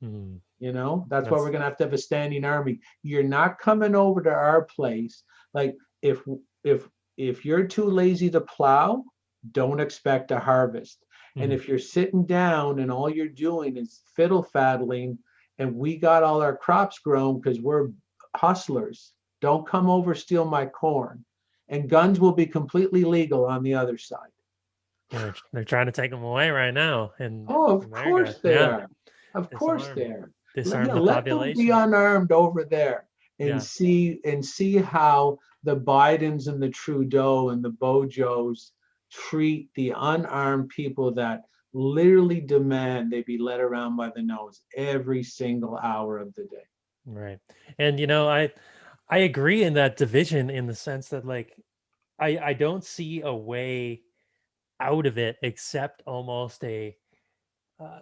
Mm. That's why we're That's going to have a standing army. You're not coming over to our place. Like, if if if you're too lazy to plow, don't expect a harvest. And mhm. if you're sitting down and all you're doing is fiddle faddling, and we got all our crops grown because we're hustlers, don't come over steal my corn. And guns will be completely legal on the other side. Yeah, they're trying to take them away right now in Oh, of America. course they Yeah. are. Of course Disarm. they are. Disarm Yeah, the let them be population. unarmed over there, and Yeah. see how the Bidens and the Trudeau and the Bojos treat the unarmed people that literally demand they be led around by the nose every single hour of the day. Right. And I agree in that division in the sense that like I don't see a way out of it except almost a uh,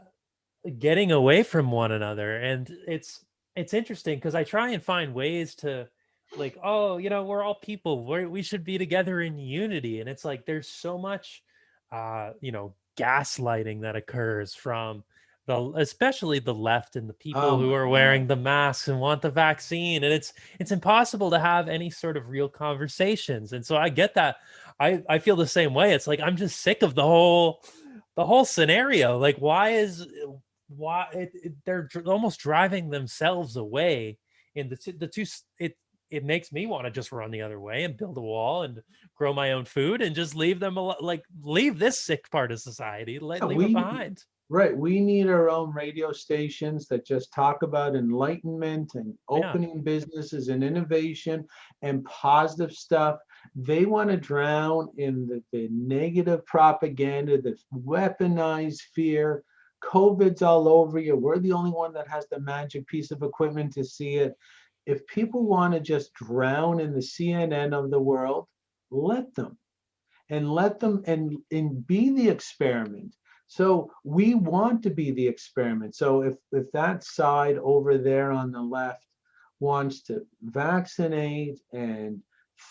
getting away from one another. And it's interesting because I try and find ways to like, oh, we're all people, we should be together in unity. And it's like there's so much gaslighting that occurs from especially the left and the people Oh who my are God. wearing the masks and want the vaccine. And it's impossible to have any sort of real conversations. And so I get that. I feel the same way. It's like I'm just sick of the whole scenario. Like, they're almost driving themselves away in it makes me want to just run the other way and build a wall and grow my own food and just leave them like leave this sick part of society, Yeah, leave it we behind. Right. We need our own radio stations that just talk about enlightenment and Yeah. opening businesses and innovation and positive stuff. They want to drown in the negative propaganda, the weaponized fear. COVID's all over you. We're the only one that has the magic piece of equipment to see it. If people want to just drown in the CNN of the world, let them, and let them, and be the experiment. So we want to be the experiment. So if that side over there on the left wants to vaccinate and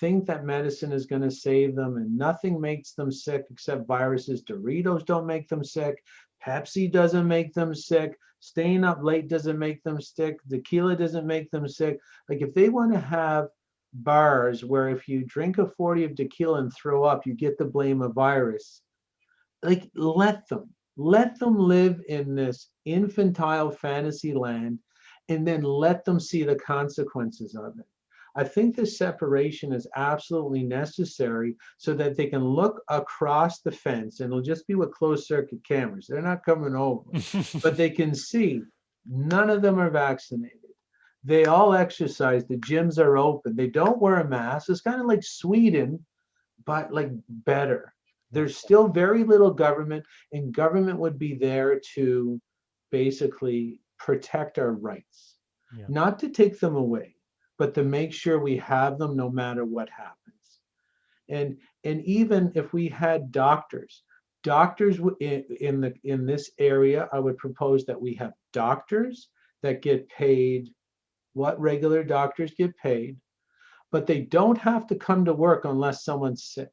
think that medicine is going to save them and nothing makes them sick except viruses, Doritos don't make them sick, Pepsi doesn't make them sick, staying up late doesn't make them sick, tequila doesn't make them sick. Like if they want to have bars where if you drink a 40 of tequila and throw up, you get the blame of virus. Like, let them live in this infantile fantasy land and then let them see the consequences of it. I think this separation is absolutely necessary so that they can look across the fence, and it'll just be with closed circuit cameras. They're not coming over, but they can see none of them are vaccinated. They all exercise. The gyms are open. They don't wear a mask. It's kind of like Sweden, but like better. Yeah. There's still very little government, and government would be there to basically protect our rights, Yeah. not to take them away, but to make sure we have them no matter what happens. And even if we had doctors in this area, I would propose that we have doctors that get paid what regular doctors get paid, but they don't have to come to work unless someone's sick.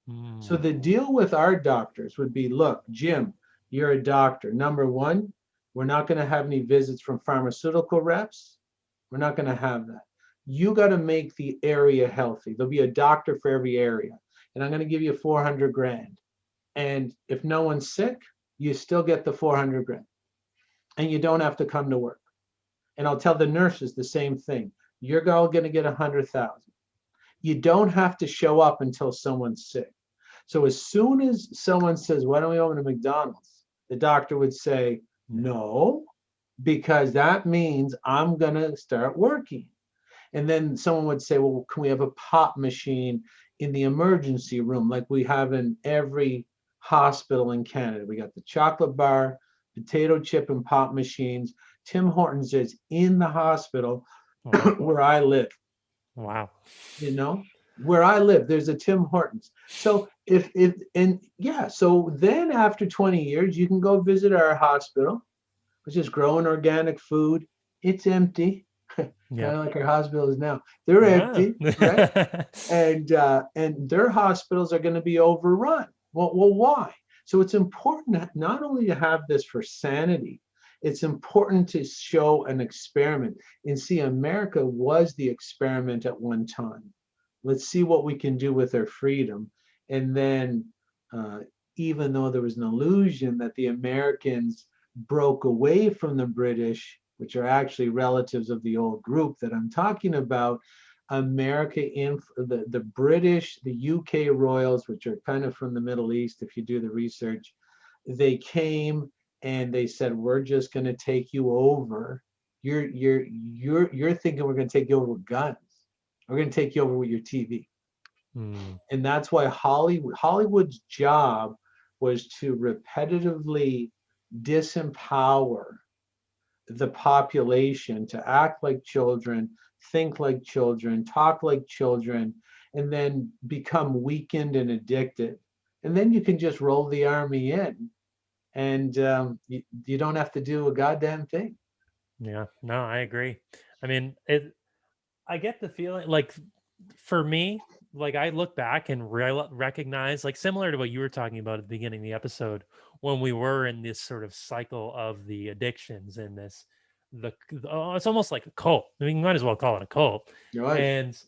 So Mm. the deal with our doctors would be, look, Jim, you're a doctor. Number one, we're not going to have any visits from pharmaceutical reps. We're not going to have that. You got to make the area healthy. There'll be a doctor for every area. And I'm going to give you 400 grand. And if no one's sick, you still get the 400 grand. And you don't have to come to work. And I'll tell the nurses the same thing. You're all going to get 100,000. You don't have to show up until someone's sick. So as soon as someone says, why don't we open a McDonald's? The doctor would say, Yeah. no, because that means I'm going to start working. And then someone would say, well, can we have a pop machine in the emergency room like we have in every hospital in Canada? We got the chocolate bar, potato chip, and pop machines. Tim Hortons is in the hospital Wow. where I live. Wow. You know, where I live, there's a Tim Hortons. So if and yeah, so then after 20 years, you can go visit our hospital, which is growing organic food. It's empty, kind Yeah. of like our hospital is now. They're Yeah. empty, right? And their hospitals are going to be overrun. Well, why? So it's important not only to have this for sanity, it's important to show an experiment and see America was the experiment at one time. Let's see what we can do with our freedom. And then, uh, even though there was an illusion that the Americans broke away from the British, which are actually relatives of the old group that I'm talking about, America in the British, the UK royals, which are kind of from the Middle East, if you do the research, they came and they said, "We're just going to take you over. You're thinking we're going to take you over with guns. We're going to take you over with your TV." Mm. And that's why Hollywood's job was to repetitively disempower the population to act like children, think like children, talk like children, and then become weakened and addicted. And then you can just roll the army in, and you don't have to do a goddamn thing. Yeah. No, I agree. I mean, I get the feeling like for me, like I look back and recognize, like similar to what you were talking about at the beginning of the episode, when we were in this sort of cycle of the addictions and this, oh, it's almost like a cult. I mean, you might as well call it a cult. Right. And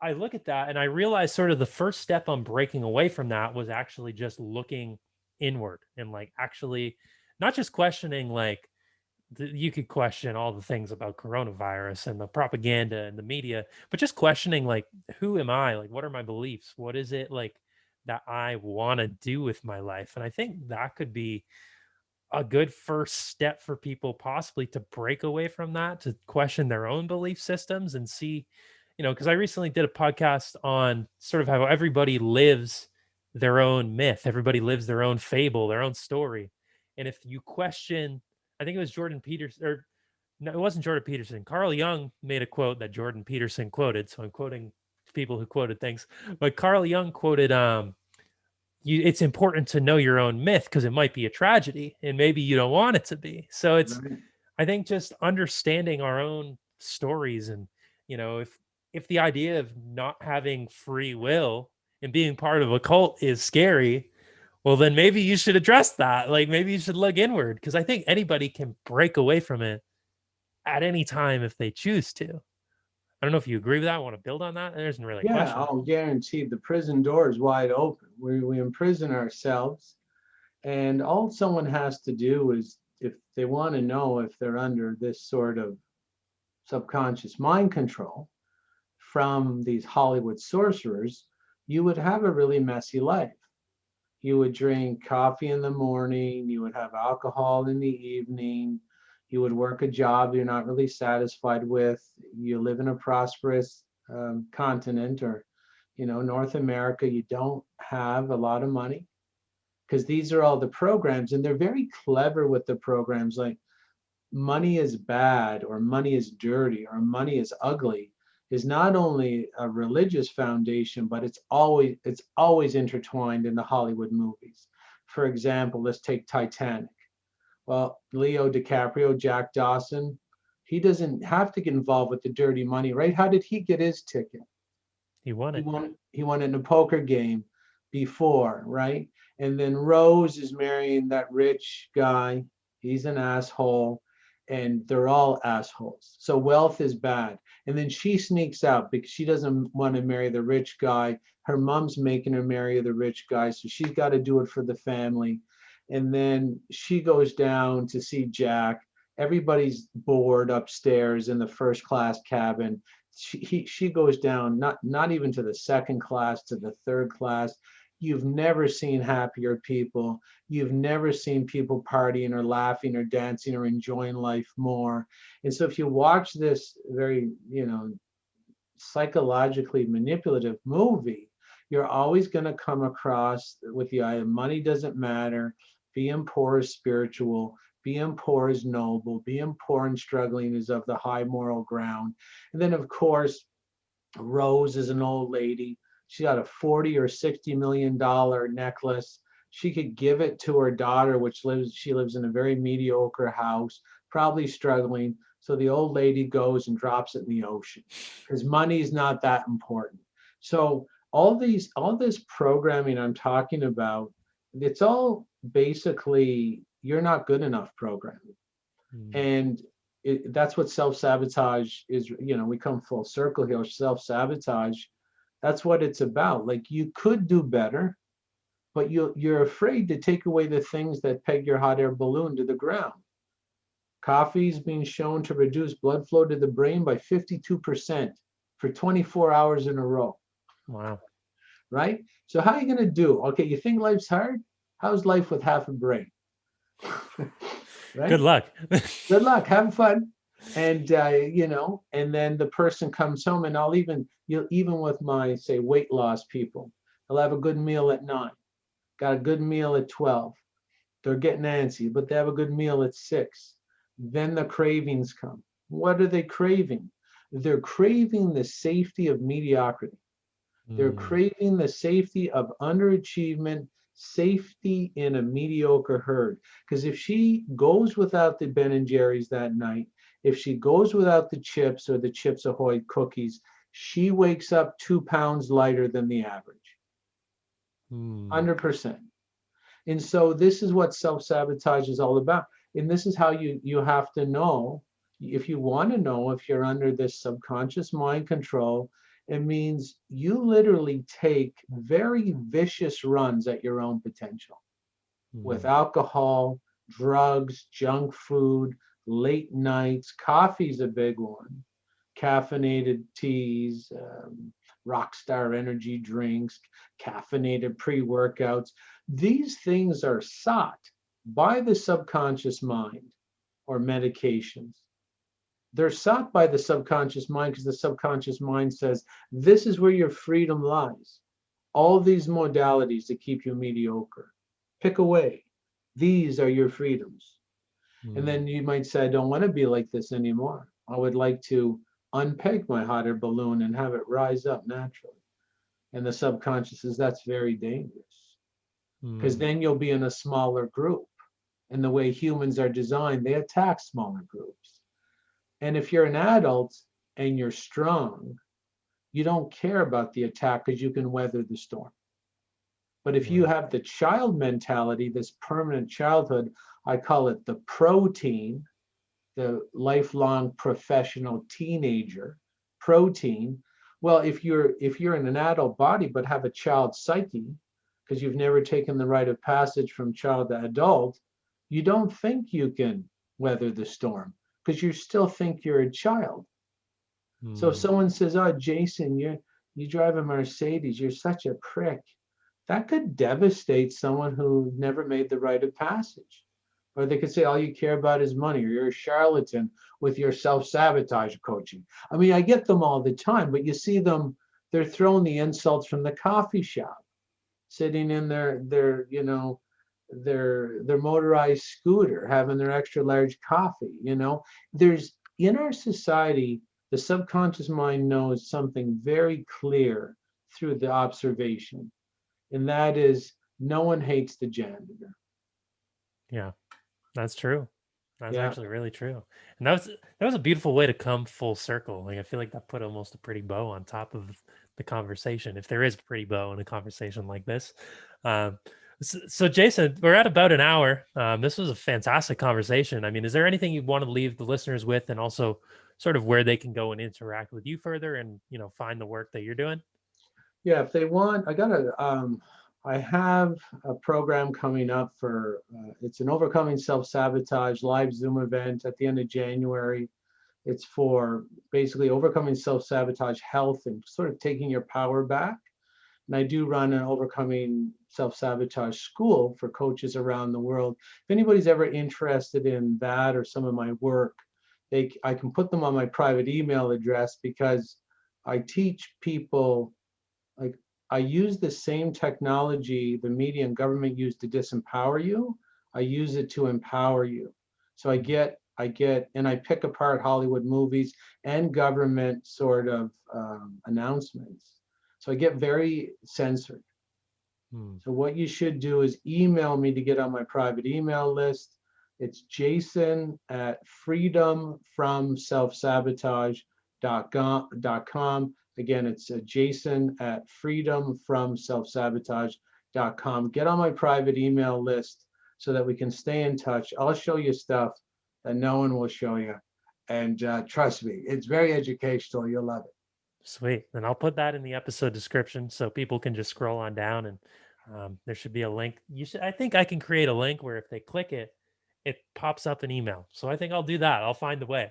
I look at that and I realize sort of the first step on breaking away from that was actually just looking inward and like actually not just questioning like you could question all the things about coronavirus and the propaganda and the media, but just questioning like, who am I? Like, what are my beliefs? What is it like that I want to do with my life? And I think that could be a good first step for people possibly to break away from that, to question their own belief systems and see, because I recently did a podcast on sort of how everybody lives their own myth, everybody lives their own fable, their own story. And if you question, I think it was Jordan Peterson, or no, it wasn't Jordan Peterson. Carl Jung made a quote that Jordan Peterson quoted. So I'm quoting people who quoted things, but Carl Jung quoted, it's important to know your own myth because it might be a tragedy and maybe you don't want it to be. So it's, Right. I think, just understanding our own stories, and if the idea of not having free will and being part of a cult is scary, well then maybe you should address that. Like maybe you should look inward, because I think anybody can break away from it at any time if they choose to. I don't know if you agree with that. I want to build on that. There isn't really a Yeah, question. I'll guarantee the prison door is wide open. We imprison ourselves, and all someone has to do is, if they want to know if they're under this sort of subconscious mind control from these Hollywood sorcerers, you would have a really messy life. You would drink coffee in the morning, you would have alcohol in the evening, you would work a job you're not really satisfied with, you live in a prosperous continent, or North America, you don't have a lot of money, because these are all the programs, and they're very clever with the programs, like money is bad, or money is dirty, or money is ugly, is not only a religious foundation, but it's always intertwined in the Hollywood movies. For example, let's take Titanic. Well, Leo DiCaprio, Jack Dawson, he doesn't have to get involved with the dirty money, right? How did he get his ticket? He won He it. won it in a poker game before, right? And then Rose is marrying that rich guy. He's an asshole, and they're all assholes. So wealth is bad. And then she sneaks out because she doesn't want to marry the rich guy. Her mom's making her marry the rich guy, so she's got to do it for the family. And then she goes down to see Jack. Everybody's bored upstairs in the first class cabin. She goes down, not even to the second class, to the third class. You've never seen happier people. You've never seen people partying or laughing or dancing or enjoying life more. And so if you watch this very, psychologically manipulative movie, you're always going to come across with the idea money doesn't matter, being poor is spiritual, being poor is noble, being poor and struggling is of the high moral ground. And then, of course, Rose is an old lady. She got a 40 or $60 million necklace. She could give it to her daughter, she lives in a very mediocre house, probably struggling. So the old lady goes and drops it in the ocean because money's not that important. So all this programming I'm talking about, it's all basically you're not good enough programming. Hmm. And that's what self-sabotage is. We come full circle here. Self-sabotage, that's what it's about. Like, you could do better, but you're afraid to take away the things that peg your hot air balloon to the ground. Coffee is being shown to reduce blood flow to the brain by 52% for 24 hours in a row, Wow. right? So how are you going to do? Okay, you think life's hard? How's life with half a brain? Good Right? luck. Good luck, have fun. And and then the person comes home, and even with my, say, weight loss people, they'll have a good meal at 9, got a good meal at 12. They're getting antsy, but they have a good meal at 6. Then the cravings come. What are they craving? They're craving the safety of mediocrity. They're Hmm. craving the safety of underachievement, safety in a mediocre herd. Because if she goes without the Ben and Jerry's that night, if she goes without the chips or the Chips Ahoy cookies, she wakes up 2 pounds lighter than the average. Hmm. 100%. And so this is what self-sabotage is all about. And this is how you have to know, if you want to know if you're under this subconscious mind control. It means you literally take very vicious runs at your own potential with Hmm. alcohol, drugs, junk food, late nights. Coffee's a big one. Caffeinated teas, Rockstar energy drinks, caffeinated pre-workouts. These things are sought. by the subconscious mind or medications. They're sought by the subconscious mind because the subconscious mind says, this is where your freedom lies. All these modalities that keep you mediocre, pick away. These are your freedoms. And Mm, then you might say, I don't want to be like this anymore. I would like to unpeg my hot air balloon and have it rise up naturally. And the subconscious says, that's very dangerous because mm, then you'll be in a smaller group. And the way humans are designed, they attack smaller groups. And if you're an adult and you're strong, you don't care about the attack because you can weather the storm. But if you right. have the child mentality, this permanent childhood, I call it the protein, the lifelong professional teenager, protein. Well, if you're in an adult body but have a child psyche, because you've never taken the rite of passage from child to adult, you don't think you can weather the storm because you still think you're a child. So if Mm, someone says, "Oh, Jason, you drive a Mercedes, you're such a prick," that could devastate someone who never made the rite of passage. Or they could say, all you care about is money, or you're a charlatan with your self-sabotage coaching. I mean, I get them all the time, but you see them, they're throwing the insults from the coffee shop, sitting in their motorized scooter, having their extra large coffee. There's in our society, the subconscious mind knows something very clear through the observation, and that is no one hates the janitor. yeah, that's true. That's Yeah, actually really true. And that was a beautiful way to come full circle. Like I feel like that put almost a pretty bow on top of the conversation, if there is a pretty bow in a conversation like this. Um, so, Jason, we're at about an hour. This was a fantastic conversation. I mean, is there anything you want to leave the listeners with, and also sort of where they can go and interact with you further, and find the work that you're doing? yeah. If they want, I have a program coming up for, it's an overcoming self-sabotage live Zoom event at the end of January. It's for basically overcoming self-sabotage health and sort of taking your power back. And I do run an overcoming self-sabotage school for coaches around the world. If anybody's ever interested in that or some of my work, I can put them on my private email address because I teach people, like, I use the same technology the media and government use to disempower you. I use it to empower you. So and I pick apart Hollywood movies and government sort of announcements. So I get very censored. Hmm. So what you should do is email me to get on my private email list. It's Jason at freedomfromselfsabotage.com. Again, it's Jason at freedomfromselfsabotage.com. Get on my private email list so that we can stay in touch. I'll show you stuff that no one will show you. And trust me, it's very educational. You'll love it. Sweet. And I'll put that in the episode description so people can just scroll on down, and there should be a link. I think I can create a link where if they click it, it pops up an email. So I think I'll do that. I'll find the way.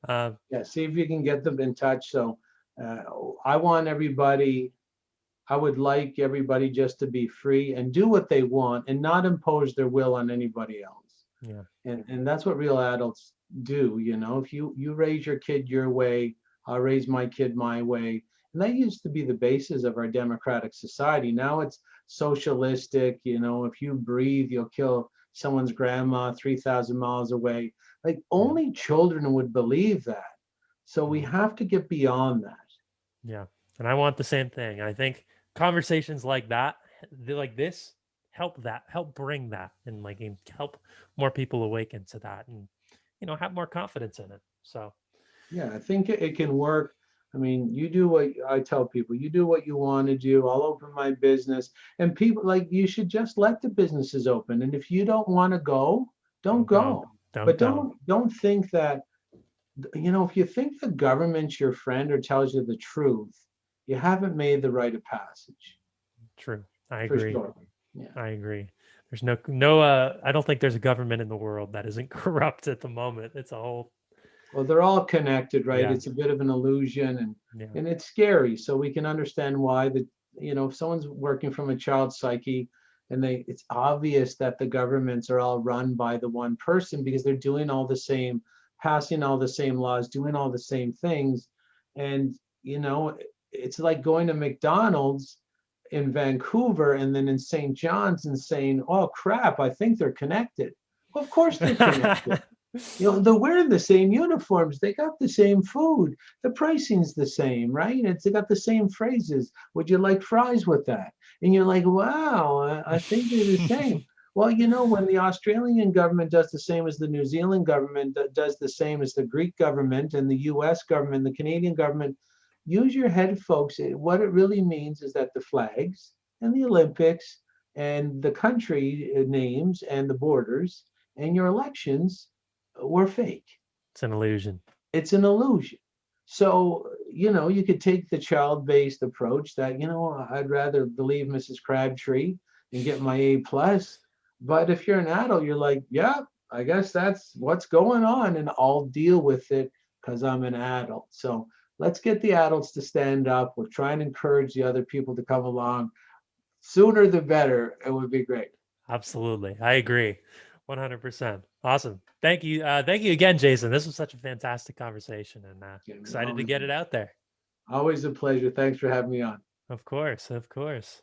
Um, Yeah, see if you can get them in touch. So uh, I want everybody, I would like everybody just to be free and do what they want and not impose their will on anybody else. yeah. And that's what real adults do. If you raise your kid your way, I'll raise my kid my way. And that used to be the basis of our democratic society. Now it's socialistic. If you breathe, you'll kill someone's grandma 3,000 miles away. Like Yeah. only children would believe that. So we Mm, have to get beyond that. yeah. And I want the same thing. I think conversations like that, like this, help bring that, and and help more people awaken to that, and have more confidence in it. So Yeah, I think it can work. I mean, you do what I tell people, you do what you want to do. I'll open my business. And people, like, you should just let the businesses open. And if you don't want to go, don't don't go. go. Don't But go. don't think that, if you think the government's your friend or tells you the truth, you haven't made the rite of passage, True. I for agree. sure. Yeah. I agree. There's no I don't think there's a government in the world that isn't corrupt at the moment. It's a whole Well, they're all connected, right? yeah, It's a bit of an illusion, and yeah. and it's scary. So we can understand why if someone's working from a child psyche, And it's obvious that the governments are all run by the one person because they're doing all the same, passing all the same laws, doing all the same things. And, you know, it's like going to McDonald's in Vancouver and then in St. John's and saying, oh crap, I think they're connected. Well, of course they're connected. You know, they're wearing the same uniforms. They got the same food. The pricing's the same, right? They got the same phrases. Would you like fries with that? And you're like, wow, I think they're the same. Well, you know, when the Australian government does the same as the New Zealand government, does the same as the Greek government and the US government, the Canadian government, use your head, folks. What it really means is that the flags and the Olympics and the country names and the borders and your elections were fake. It's an illusion. It's an illusion. So, you know, you could take the child-based approach that, you know, I'd rather believe Mrs. Crabtree and get my A plus. But if you're an adult, you're like, yeah, I guess that's what's going on, and I'll deal with it because I'm an adult. So let's get the adults to stand up. We'll try and encourage the other people to come along. Sooner the better. It would be great. Absolutely. I agree. 100%. Awesome. Thank you. Thank you again, Jason. This was such a fantastic conversation, and Yeah, excited to get it out there. always a pleasure. Thanks for having me on. Of course. Of course.